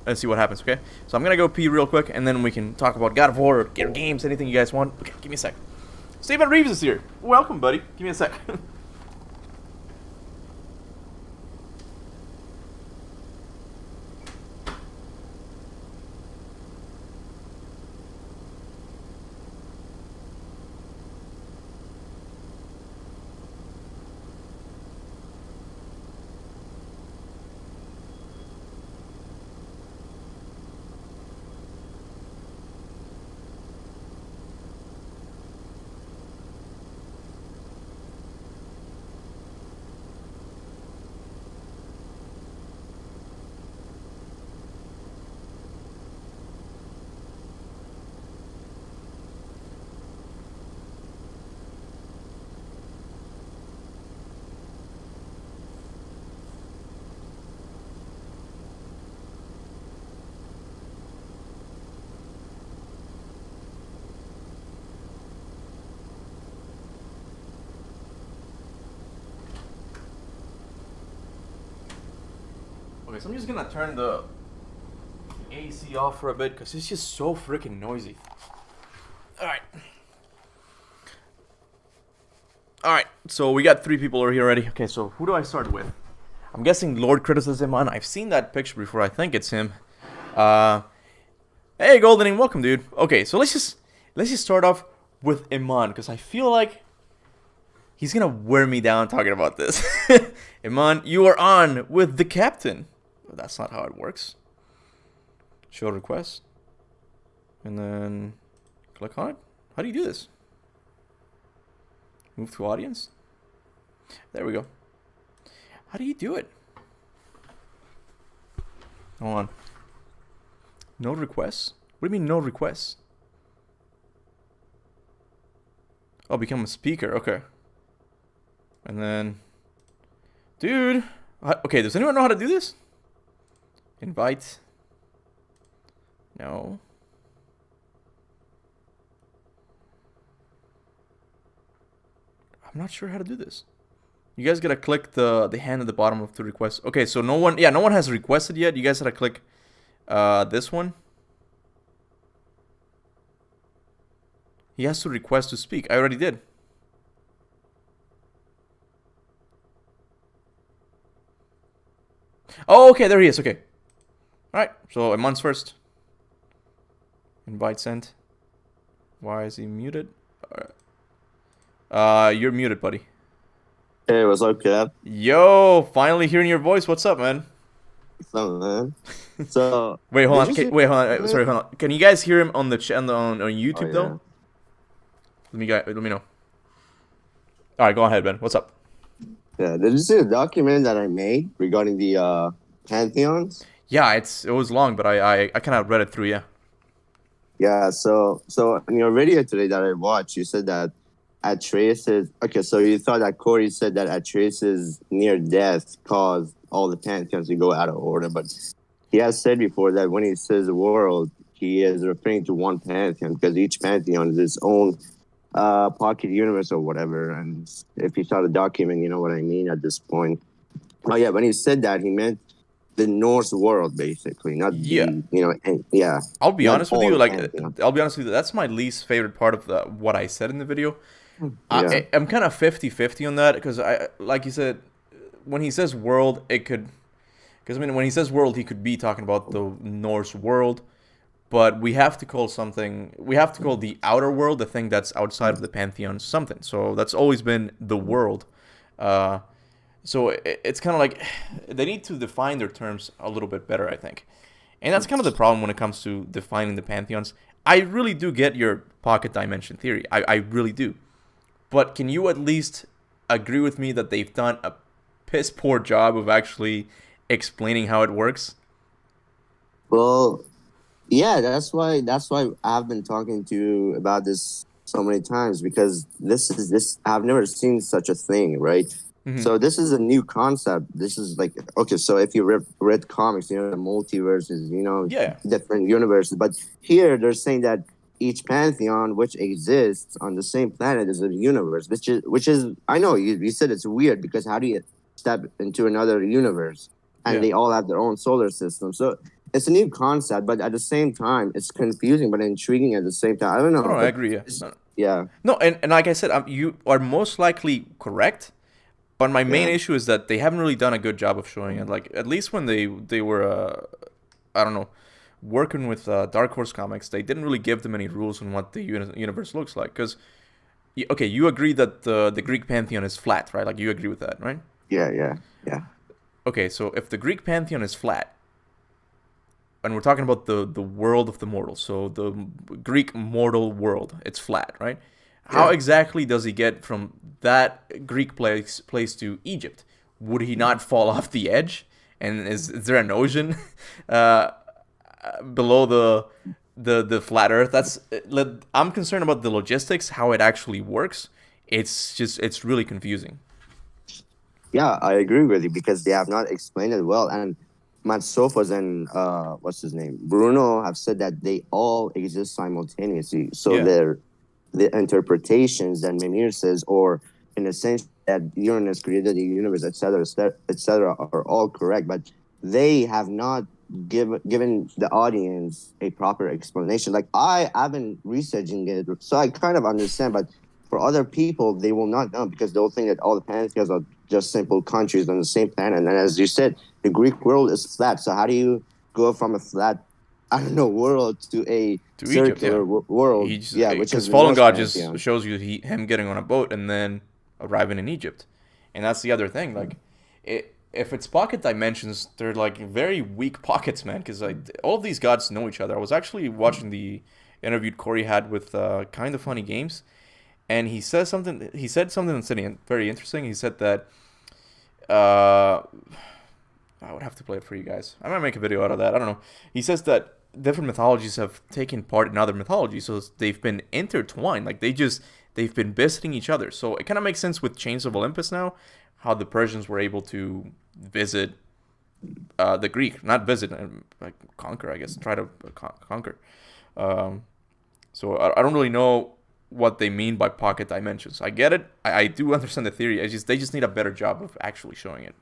Speaker 1: Let's see what happens. Okay. So I'm gonna go pee real quick, and then we can talk about God of War or games, anything you guys want. Okay, give me a sec. Steven Reeves is here. Welcome, buddy. Give me a sec. Okay, so I'm just gonna turn the AC off for a bit because it's just so freaking noisy. Alright. Alright, so we got 3 people over here already. Okay, so who do I start with? I'm guessing Lord Criticism on. I've seen that picture before. I think it's him. Hey, Goldening, welcome, dude. Okay, so let's just start off with Iman because I feel like he's gonna wear me down talking about this. Iman, you are on with the Kaptain. That's not how it works. Show request. And then click on it. How do you do this? Move to audience. There we go. How do you do it? Hold on. No requests? What do you mean no requests? Oh, become a speaker. Okay. And then... Dude! Okay, does anyone know how to do this? Invite. No. I'm not sure how to do this. You guys gotta click the hand at the bottom of the request. Okay, so no one has requested yet. You guys gotta click this one. He has to request to speak. I already did. Oh, okay, there he is. Okay. Alright, so Iman's first. Invite sent. Why is he muted? You're muted, buddy.
Speaker 5: Hey, what's up, Cap?
Speaker 1: Yo, finally hearing your voice. What's up, man?
Speaker 5: What's up, man? So
Speaker 1: wait, hold on. Wait, hold on. Sorry, hold on. Can you guys hear him on the on YouTube though? Let me know. All right, go ahead, Ben. What's up?
Speaker 5: Yeah, did you see the document that I made regarding the pantheons?
Speaker 1: Yeah, it was long, but I kind of read it through. Yeah.
Speaker 5: Yeah. So in your video today that I watched, you said that Atreus's. Okay, so you thought that Corey said that Atreus's near death caused all the pantheons to go out of order, but he has said before that when he says world, he is referring to one pantheon because each pantheon is its own pocket universe or whatever. And if you saw the document, you know what I mean at this point. Oh yeah, when he said that, he meant the Norse world, basically, not yeah.
Speaker 1: I'll be honest with you, that's my least favorite part of what I said in the video. Yeah. I'm kind of 50-50 on that because like you said, when he says world, it could, because I mean when he says world, he could be talking about the Norse world, but we have to call the outer world, the thing that's outside of the pantheon, something. So that's always been the world. So it's kind of like they need to define their terms a little bit better, I think. And that's kind of the problem when it comes to defining the pantheons. I really do get your pocket dimension theory. I really do. But can you at least agree with me that they've done a piss poor job of actually explaining how it works?
Speaker 5: Well, yeah, that's why I've been talking to you about this so many times, because this I've never seen such a thing, right?
Speaker 1: Mm-hmm.
Speaker 5: So this is a new concept. This is like, okay, so if you read comics, you know, the multiverses, you know,
Speaker 1: Yeah.
Speaker 5: different universes. But here they're saying that each pantheon which exists on the same planet is a universe, which is I know you said it's weird, because how do you step into another universe and
Speaker 1: Yeah.
Speaker 5: they all have their own solar system? So it's a new concept, but at the same time, it's confusing but intriguing at the same time. I don't know.
Speaker 1: No, I
Speaker 5: but
Speaker 1: agree. Yeah.
Speaker 5: it's-
Speaker 1: No,
Speaker 5: Yeah.
Speaker 1: no, and like I said, you are most likely correct. But my main
Speaker 5: Yeah.
Speaker 1: issue is that they haven't really done a good job of showing it. Like, at least when they were, I don't know, working with Dark Horse Comics, they didn't really give them any rules on what the universe looks like. Because, okay, you agree that the Greek pantheon is flat, right? Like, you agree with that, right?
Speaker 5: Yeah.
Speaker 1: Okay, so if the Greek pantheon is flat, and we're talking about the world of the mortals, so the Greek mortal world, it's flat, right? How
Speaker 5: Yeah.
Speaker 1: exactly does he get from that Greek place to Egypt? Would he not fall off the edge? And is there an ocean below the flat Earth? I'm concerned about the logistics, how it actually works. It's really confusing.
Speaker 5: Yeah, I agree with you, because they have not explained it well. And Matt Sofas and what's his name, Bruno, have said that they all exist simultaneously. So
Speaker 1: Yeah.
Speaker 5: the interpretations that Mimir says, or in a sense that Uranus created the universe, etc., are all correct. But they have not given the audience a proper explanation. Like, I've been researching it, so I kind of understand. But for other people, they will not know, because they'll think that all the pantheons are just simple countries on the same planet. And as you said, the Greek world is flat. So how do you go from a flat, I don't know, world to a
Speaker 1: To Egypt,
Speaker 5: circular
Speaker 1: yeah.
Speaker 5: world?
Speaker 1: He just,
Speaker 5: Yeah, which
Speaker 1: because
Speaker 5: is the
Speaker 1: Fallen
Speaker 5: Norse
Speaker 1: God
Speaker 5: pantheon.
Speaker 1: just shows you him getting on a boat and then arriving in Egypt, and that's the other thing. Like, if it's pocket dimensions, they're like very weak pockets, man. Because all of these gods know each other. I was actually watching the interview Corey had with Kind of Funny Games, and he said something that's very interesting. He said that I would have to play it for you guys. I might make a video out of that. I don't know. He says that different mythologies have taken part in other mythologies, so they've been intertwined. Like, they've been visiting each other. So it kind of makes sense with Chains of Olympus now, how the Persians were able to visit the Greek, not visit, like conquer, I guess, try to conquer. So I don't really know what they mean by pocket dimensions. I get it. I do understand the theory. They just need a better job of actually showing it.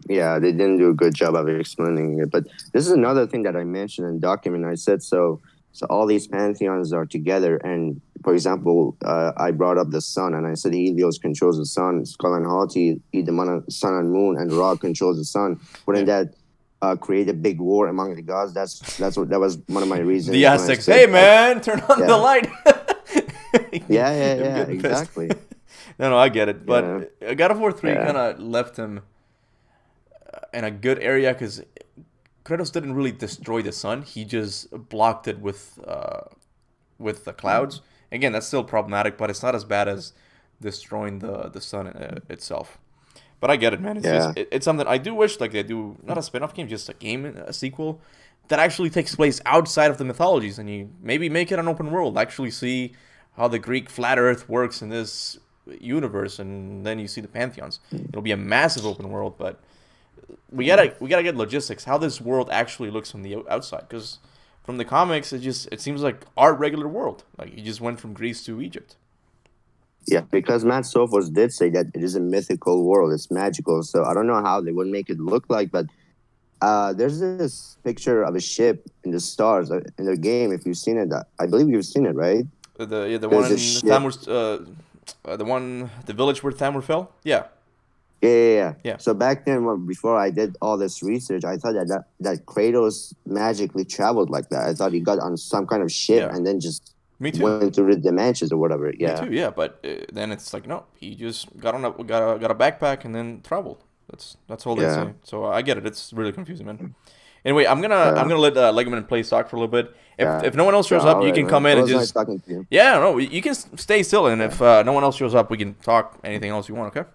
Speaker 5: Yeah, they didn't do a good job of explaining it. But this is another thing that I mentioned in the document. I said, so all these pantheons are together. And for example, I brought up the sun, and I said Helios controls the sun, Skull and Hati eat the sun and moon, and Ra controls the sun. Wouldn't that create a big war among the gods? That was one of my reasons.
Speaker 1: The
Speaker 5: when I
Speaker 1: Aztecs,
Speaker 5: said
Speaker 1: hey
Speaker 5: that-
Speaker 1: man, turn on the light.
Speaker 5: Yeah,
Speaker 1: Getting pissed.
Speaker 5: exactly.
Speaker 1: No, I get it. But God of War 3
Speaker 5: Yeah.
Speaker 1: kind of left him in a good area, because Kratos didn't really destroy the sun. He just blocked it with the clouds. Again, that's still problematic, but it's not as bad as destroying the sun itself. But I get it, man. It's something I do wish, like, they do, not a spin-off game, just a sequel that actually takes place outside of the mythologies, and you maybe make it an open world. Actually see how the Greek flat Earth works in this universe, and then you see the pantheons. It'll be a massive open world, but we gotta get logistics, how this world actually looks from the outside, because from the comics it seems like our regular world. Like, he just went from Greece to Egypt.
Speaker 5: Yeah, because Matt Sophos did say that it is a mythical world. It's magical. So I don't know how they would make it look like, but there's this picture of a ship in the stars in their game. If you've seen it, I believe you've seen it, right?
Speaker 1: The
Speaker 5: There's
Speaker 1: one
Speaker 5: a
Speaker 1: in
Speaker 5: ship.
Speaker 1: the village where Thamur fell. Yeah.
Speaker 5: Yeah. So back then, before I did all this research, I thought that Kratos magically traveled like that. I thought he got on some kind of ship and then just
Speaker 1: Me too.
Speaker 5: went through the dimensions or whatever. Yeah.
Speaker 1: Me too. Yeah, but then it's like, no, he just got a backpack and then traveled. That's all they say. So I get it. It's really confusing, man. Anyway, I'm
Speaker 5: Yeah.
Speaker 1: gonna let Legoman play stock for a little bit.
Speaker 5: Yeah.
Speaker 1: If no one else shows
Speaker 5: Yeah,
Speaker 1: up, you
Speaker 5: alright,
Speaker 1: can
Speaker 5: man.
Speaker 1: come in
Speaker 5: It
Speaker 1: and
Speaker 5: was nice
Speaker 1: just
Speaker 5: talking to you.
Speaker 1: yeah, no, you can stay still, and if no one else shows up, we can talk anything else you want. Okay.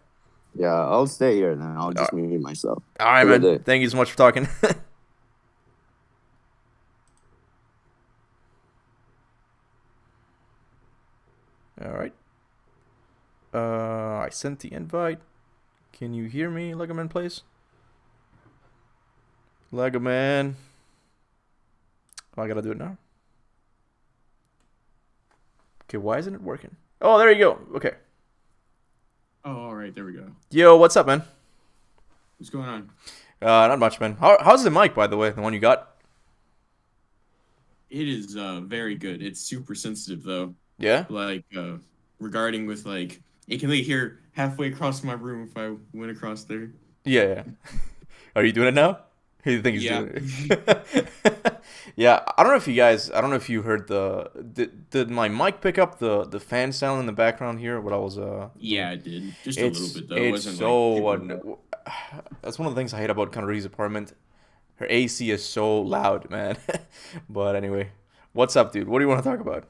Speaker 5: Yeah, I'll stay here then. I'll just mute myself.
Speaker 1: All right,
Speaker 5: Have a good
Speaker 1: man.
Speaker 5: day.
Speaker 1: Thank you so much for talking. All right. I sent the invite. Can you hear me, Legoman, please? Legoman. Oh, I gotta do it now. Okay, why isn't it working? Oh, there you go. Okay.
Speaker 6: Oh, all right, there we go.
Speaker 1: Yo, what's up, man?
Speaker 6: What's going on?
Speaker 1: Not much, man. How's the mic, by the way? The one you got?
Speaker 6: It is very good. It's super sensitive though.
Speaker 1: Yeah?
Speaker 6: Like regarding with like it can like hear halfway across my room if I went across there.
Speaker 1: Yeah. Are you doing it now? Who do you think he's
Speaker 6: Yeah.
Speaker 1: doing it? Yeah, I don't know if you heard did my mic pick up the fan sound in the background here? What I was
Speaker 6: Yeah, it did. Just a little bit though. It
Speaker 1: It's
Speaker 6: wasn't
Speaker 1: so
Speaker 6: like super
Speaker 1: that's one of the things I hate about Conori's apartment. Her AC is so loud, man. But anyway, what's up, dude? What do you want to talk about?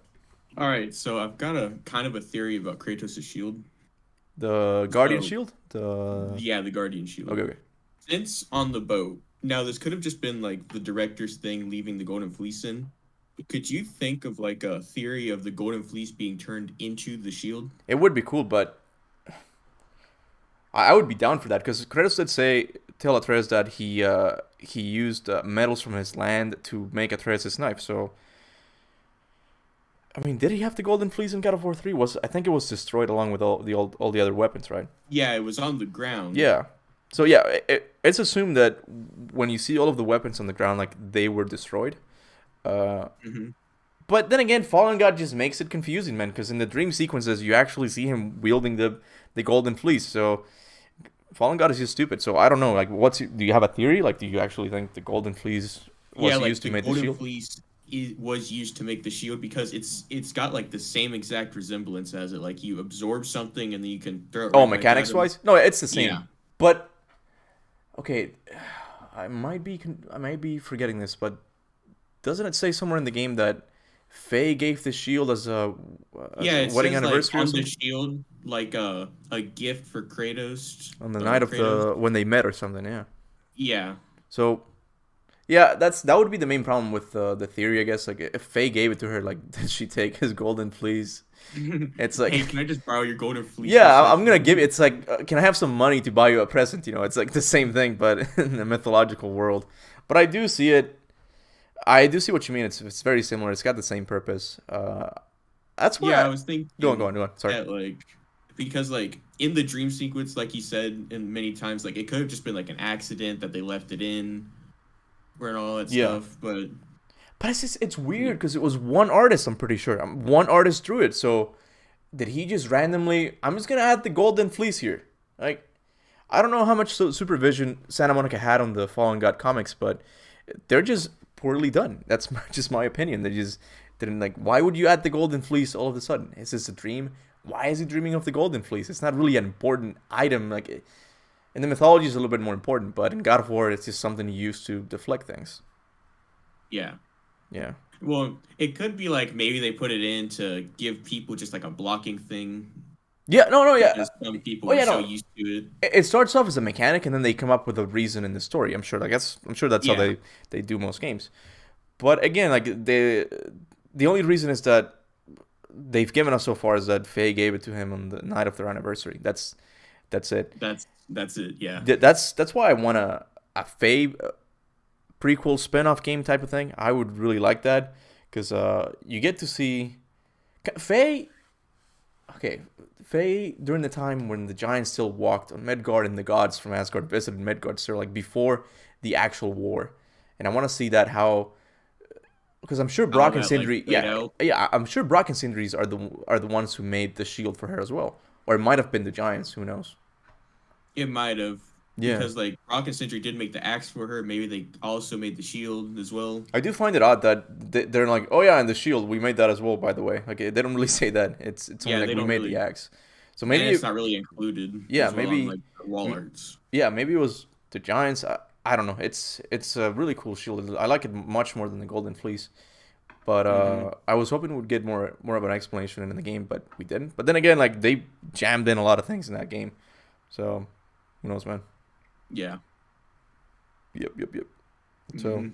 Speaker 6: All right, so I've got a kind of a theory about Kratos' shield.
Speaker 1: The Guardian
Speaker 6: So-
Speaker 1: Shield? The
Speaker 6: Yeah, the Guardian shield.
Speaker 1: okay.
Speaker 6: Since on the boat, now this could have just been like the director's thing leaving the Golden Fleece in. Could you think of like a theory of the Golden Fleece being turned into the shield?
Speaker 1: It would be cool, but I would be down for that because Kratos did tell Atreus that he used metals from his land to make Atreus' knife. So, I mean, did he have the Golden Fleece in God of War 3? I think it was destroyed along with all the other weapons, right?
Speaker 6: Yeah, it was on the ground.
Speaker 1: Yeah. So yeah, it's assumed that when you see all of the weapons on the ground, like they were destroyed.
Speaker 6: Mhm.
Speaker 1: But then again, Fallen God just makes it confusing, man. Because in the dream sequences, you actually see him wielding the Golden Fleece. So Fallen God is just stupid. So I don't know. Like, do you have a theory? Like, do you actually think the Golden Fleece was
Speaker 6: Like
Speaker 1: used to
Speaker 6: the
Speaker 1: make the
Speaker 6: Golden
Speaker 1: shield?
Speaker 6: Fleece was used to make the shield because it's got like the same exact resemblance as it. Like you absorb something and then you can throw it.
Speaker 1: Oh,
Speaker 6: right back at
Speaker 1: mechanics
Speaker 6: him.
Speaker 1: wise, no, it's the same.
Speaker 6: Yeah.
Speaker 1: But okay, I might be forgetting this, but doesn't it say somewhere in the game that Faye gave the shield as a
Speaker 6: Yeah, it
Speaker 1: wedding
Speaker 6: says,
Speaker 1: anniversary
Speaker 6: like,
Speaker 1: or
Speaker 6: on the
Speaker 1: something?
Speaker 6: shield, like a gift for Kratos
Speaker 1: On the night of
Speaker 6: Kratos.
Speaker 1: when they met or something? Yeah.
Speaker 6: Yeah,
Speaker 1: So yeah, that would be the main problem with the theory, I guess. Like, if Faye gave it to her, like, did she take his Golden Fleece? It's like,
Speaker 6: hey, can I just borrow your Golden Fleece?
Speaker 1: yeah, I'm gonna give it. It's like, can I have some money to buy you a present? You know, it's like the same thing, but in the mythological world. But I do see it. I do see what you mean. It's very similar. It's got the same purpose. That's why.
Speaker 6: Yeah, I was thinking.
Speaker 1: Go on. Sorry.
Speaker 6: That, like, because like in the dream sequence, like you said, and many times, like it could have just been like an accident that they left it in, and all that
Speaker 1: Yeah.
Speaker 6: stuff. But
Speaker 1: It's weird because it was one artist. I'm pretty sure. One artist drew it. So did he just randomly? I'm just gonna add the Golden Fleece here. Like, I don't know how much supervision Santa Monica had on the Fallen God comics, but they're just poorly done. That's just my opinion. They just didn't like. Why would you add the Golden Fleece all of a sudden? Is this a dream? Why is he dreaming of the Golden Fleece? It's not really an important item. Like, in the mythology, it's a little bit more important, but in God of War, it's just something you use to deflect things.
Speaker 6: yeah,
Speaker 1: Yeah.
Speaker 6: well, it could be like maybe they put it in to give people just like a blocking thing.
Speaker 1: Yeah. No. Yeah.
Speaker 6: Because some people
Speaker 1: Oh, yeah,
Speaker 6: are so
Speaker 1: no.
Speaker 6: used to it.
Speaker 1: It starts off as a mechanic, and then they come up with a reason in the story. I'm sure. Like, I'm sure that's how
Speaker 6: Yeah.
Speaker 1: they do most games. But again, like, the only reason is that they've given us so far is that Faye gave it to him on the night of their anniversary. That's it.
Speaker 6: That's it. Yeah.
Speaker 1: That's why I want a Faye prequel spin-off game type of thing. I would really like that because you get to see Faye. Okay, Faye during the time when the giants still walked on Midgard and the gods from Asgard visited Midgard, so like before the actual war, and I want to see that how. Because I'm sure Brock and
Speaker 6: that, like,
Speaker 1: Sindri,
Speaker 6: played out.
Speaker 1: I'm sure Brock and Sindri's are the ones who made the shield for her as well, or it might have been the giants. Who knows?
Speaker 6: It might have.
Speaker 1: Yeah.
Speaker 6: Because like Brock and Sindri did make the axe for her. Maybe they also made the shield as well.
Speaker 1: I do find it odd that they're like, oh yeah, and the shield, we made that as well. By the way, like they don't really say that. It's only
Speaker 6: Yeah,
Speaker 1: like
Speaker 6: they
Speaker 1: we
Speaker 6: don't
Speaker 1: made
Speaker 6: really-
Speaker 1: the axe. So
Speaker 6: Maybe
Speaker 1: maybe
Speaker 6: and it's not really included.
Speaker 1: Yeah,
Speaker 6: as well
Speaker 1: maybe-
Speaker 6: on, like, the wall arts.
Speaker 1: yeah, maybe it was the giants. I don't know. It's a really cool shield. I like it much more than the Golden Fleece. But I was hoping we'd get more of an explanation in the game, but we didn't. But then again, like they jammed in a lot of things in that game, so who knows, man.
Speaker 6: Yeah.
Speaker 1: Yep. So,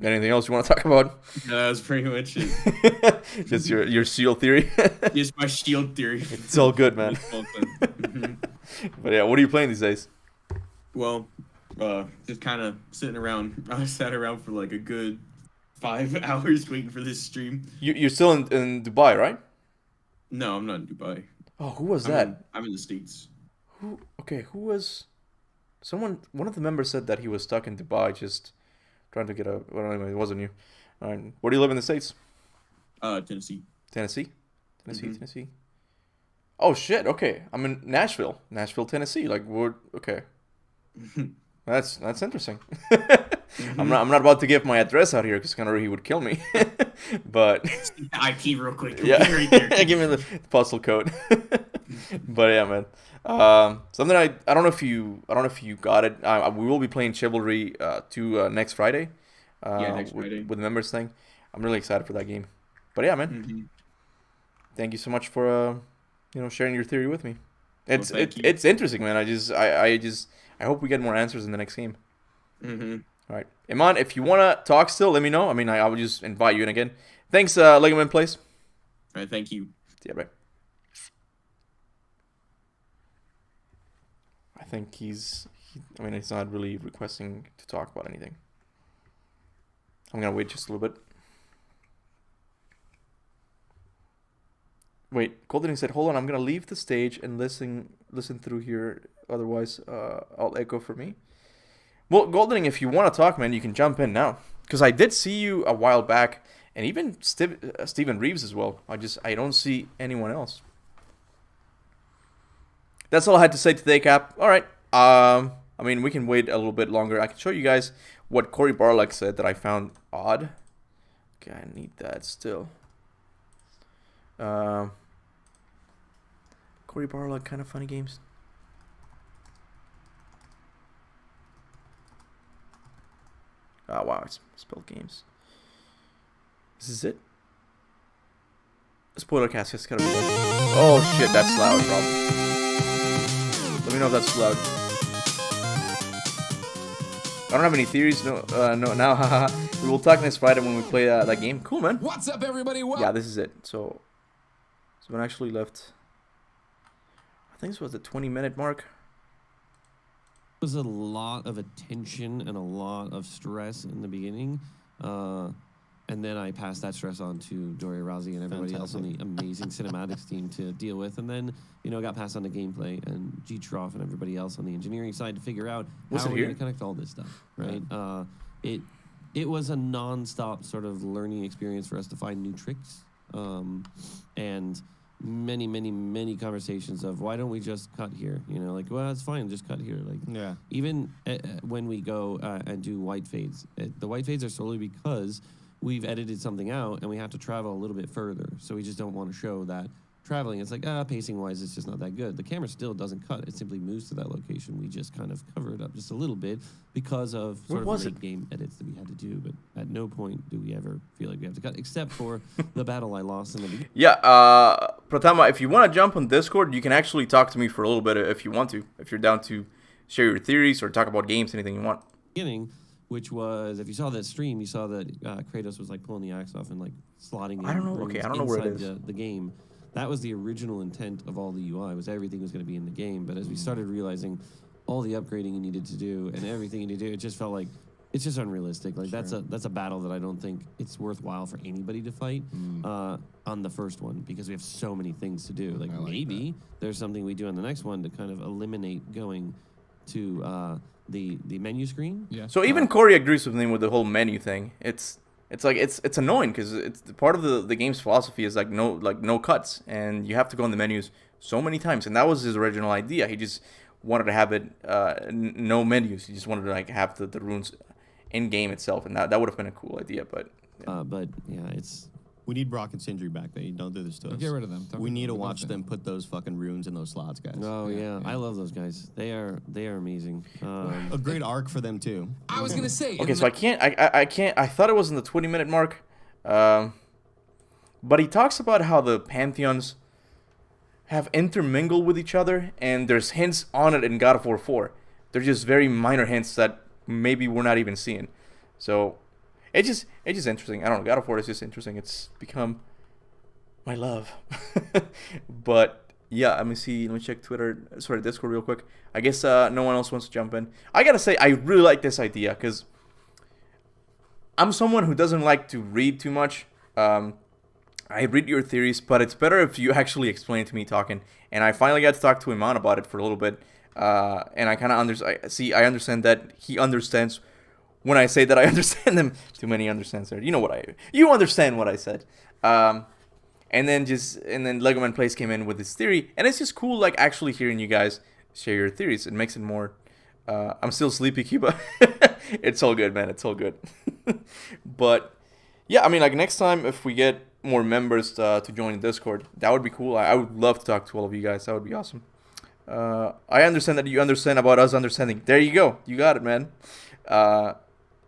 Speaker 1: anything else you want to talk about?
Speaker 6: No, that was pretty much it.
Speaker 1: Just your shield theory.
Speaker 6: Just my shield theory.
Speaker 1: It's all good, man. But yeah, what are you playing these days?
Speaker 6: Well, just kind of sitting around. I sat around for like a good 5 hours waiting for this stream.
Speaker 1: You're still in Dubai, right?
Speaker 6: No, I'm not in Dubai.
Speaker 1: Oh, who was that?
Speaker 6: I'm in the States.
Speaker 1: Who was? One of the members said that he was stuck in Dubai, just trying to get a. Well, anyway, it wasn't you. All right. Where do you live in the States?
Speaker 6: Tennessee.
Speaker 1: Tennessee. Oh shit! Okay, I'm in Nashville, Tennessee. Like, we're okay. That's interesting. I'm not about to give my address out here because Connor he would kill me. But
Speaker 6: IP real quick.
Speaker 1: yeah,
Speaker 6: Right there.
Speaker 1: give me the postal code. But yeah, man. Something I don't know if you got it. We will be playing Chivalry 2 next Friday.
Speaker 6: Next Friday
Speaker 1: with the members thing. I'm really excited for that game. But yeah, man. Thank you so much for sharing your theory with me. It's interesting, man. I hope we get more answers in the next game. All right, Iman, if you want to talk still, let me know. I mean, I would just invite you in again. Thanks, Legoman Place.
Speaker 6: All right, thank you.
Speaker 1: Yeah, bye. I think he's not really requesting to talk about anything. I'm gonna wait just a little bit. Wait, Golden said, "Hold on, I'm gonna leave the stage and listen through here. Otherwise, I'll echo for me." Well, Goldening, if you want to talk, man, you can jump in now. Because I did see you a while back, and even Steven Reeves as well. I don't see anyone else. That's all I had to say today, Cap. All right. I mean, we can wait a little bit longer. I can show you guys what Cory Barlog said that I found odd. Okay, I need that still. Cory Barlog, kind of funny games. Oh, wow, it's spelled games. This is it? Spoiler cast, it's gotta be done. Oh shit, that's loud, Rob. Let me know if that's loud. I don't have any theories, no, now, haha. We will talk next Friday when we play that game. Cool, man.
Speaker 7: What's up, everybody?
Speaker 1: Yeah, this is it. So when I actually left, I think this was the 20-minute mark.
Speaker 8: Was a lot of attention and a lot of stress in the beginning, and then I passed that stress on to Doria Rousey and everybody else on the amazing cinematics team to deal with, and then got passed on to gameplay and G Trough and everybody else on the engineering side to figure out how we're going to connect all this stuff, right? Yeah. It was a non-stop sort of learning experience for us to find new tricks, and many conversations of why don't we just cut here, well, it's fine, just cut here, even when we go and do white fades, the white fades are solely because we've edited something out and we have to travel a little bit further, so we just don't want to show that traveling. It's like pacing wise it's just not that good. The camera still doesn't cut, it simply moves to that location. We just kind of cover it up just a little bit because of sort of late game edits that we had to do, but at no point do we ever feel like we have to cut, except for the battle I lost in the beginning.
Speaker 1: Yeah, Pratama, if you want to jump on Discord, you can actually talk to me for a little bit if you want to. If you're down to share your theories or talk about games, anything you want.
Speaker 8: Which was, if you saw that stream, you saw that Kratos was like pulling the axe off and like slotting
Speaker 1: I don't know where it is.
Speaker 8: The game. That was the original intent of all the UI, was everything was going to be in the game. But as we started realizing all the upgrading you needed to do and everything you need to do, it just felt like it's just unrealistic. Like that's a battle that I don't think it's worthwhile for anybody to fight on the first one, because we have so many things to do. Like maybe there's something we do on the next one to kind of eliminate going to the menu screen.
Speaker 7: Yeah.
Speaker 1: So even Corey agrees with me with the whole menu thing. It's annoying because it's part of the game's philosophy is no cuts, and you have to go in the menus so many times, and that was his original idea. He just wanted to have it no menus. He just wanted to have the runes in game itself, and that would have been a cool idea. But
Speaker 8: yeah,
Speaker 7: We need Brock and Sindri back. They don't do this to us.
Speaker 9: Get rid of them.
Speaker 7: We need to watch them put those fucking runes in those slots, guys.
Speaker 8: Oh yeah, I love those guys. They are amazing.
Speaker 7: A great arc for them too.
Speaker 9: I was gonna say.
Speaker 1: Okay, so I can't. I thought it was in the 20-minute mark, but he talks about how the pantheons have intermingled with each other, and there's hints on it in God of War 4. They're just very minor hints that maybe we're not even seeing. So it's just interesting. I don't know. God of War is just interesting. It's become my love. But yeah, let me see. Let me check Discord real quick. I guess no one else wants to jump in. I gotta say, I really like this idea because I'm someone who doesn't like to read too much. I read your theories, but it's better if you actually explain it to me talking. And I finally got to talk to Iman about it for a little bit. And I kind of I understand that he understands when I say that I understand them. Too many understands there. You understand what I said. And then Legoman Plays came in with his theory, and it's just cool, like actually hearing you guys share your theories. It makes it more. I'm still sleepy, Kuba. It's all good, man. It's all good. But yeah, I mean, like next time if we get more members to join the Discord, that would be cool. I would love to talk to all of you guys. That would be awesome. I understand that you understand about us understanding. There you go. You got it, man.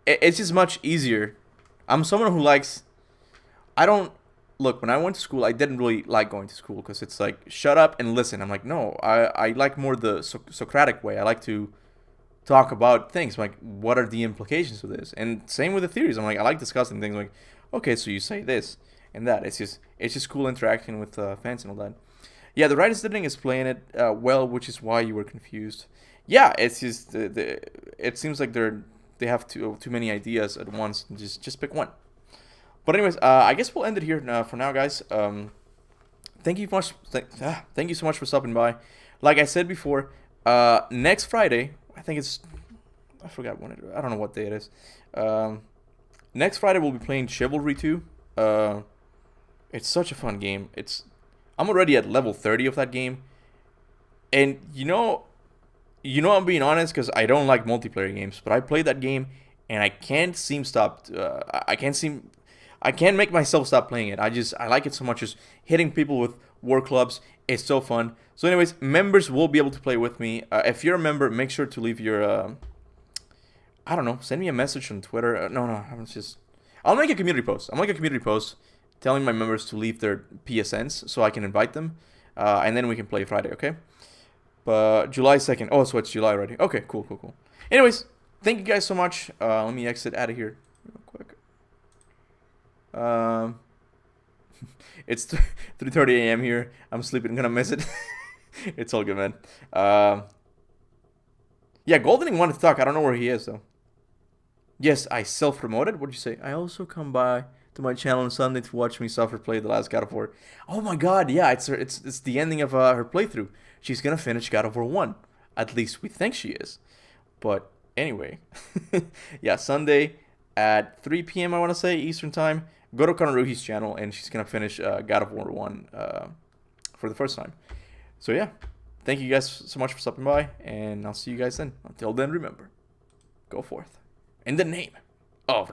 Speaker 1: It's just much easier. I'm someone who likes. Look, when I went to school, I didn't really like going to school because it's like, shut up and listen. I'm like, no, I like more the Socratic way. I like to talk about things. Like, what are the implications of this? And same with the theories. I'm like, I like discussing things like, okay, so you say this and that. It's just cool interacting with fans and all that. Yeah, the writers editing is playing it well, which is why you were confused. Yeah, it's just it seems like they have too many ideas at once. Just pick one. But anyways, I guess we'll end it here for now, guys. Thank you so much for stopping by. Like I said before, next Friday, I forgot when I don't know what day it is. Next Friday we'll be playing Chivalry 2. It's such a fun game. I'm already at level 30 of that game, and I'm being honest because I don't like multiplayer games, but I played that game and I can't make myself stop playing it. I like it so much. Just hitting people with war clubs. It's so fun. So anyways, members will be able to play with me. If you're a member, make sure to leave your, send me a message on Twitter. I'll make a community post. I'll make a community post telling my members to leave their PSNs so I can invite them. And then we can play Friday, okay? But July 2nd. Oh, so it's July already. Okay, cool. Anyways, thank you guys so much. Let me exit out of here real quick. It's 3:30 a.m. here. I'm sleeping. I'm gonna miss it. It's all good, man. Yeah, Goldening wanted to talk. I don't know where he is though. Yes, I self-promoted. What did you say? I also come by to my channel on Sunday to watch me suffer play the last God of War. Oh my God, yeah, it's the ending of her playthrough. She's gonna finish God of War 1. At least we think she is. But anyway, yeah, Sunday at 3 p.m. I want to say Eastern time. Go to Kanaruhi's channel and she's gonna finish God of War 1 for the first time. So yeah, thank you guys so much for stopping by, and I'll see you guys then. Until then, remember, go forth in the name of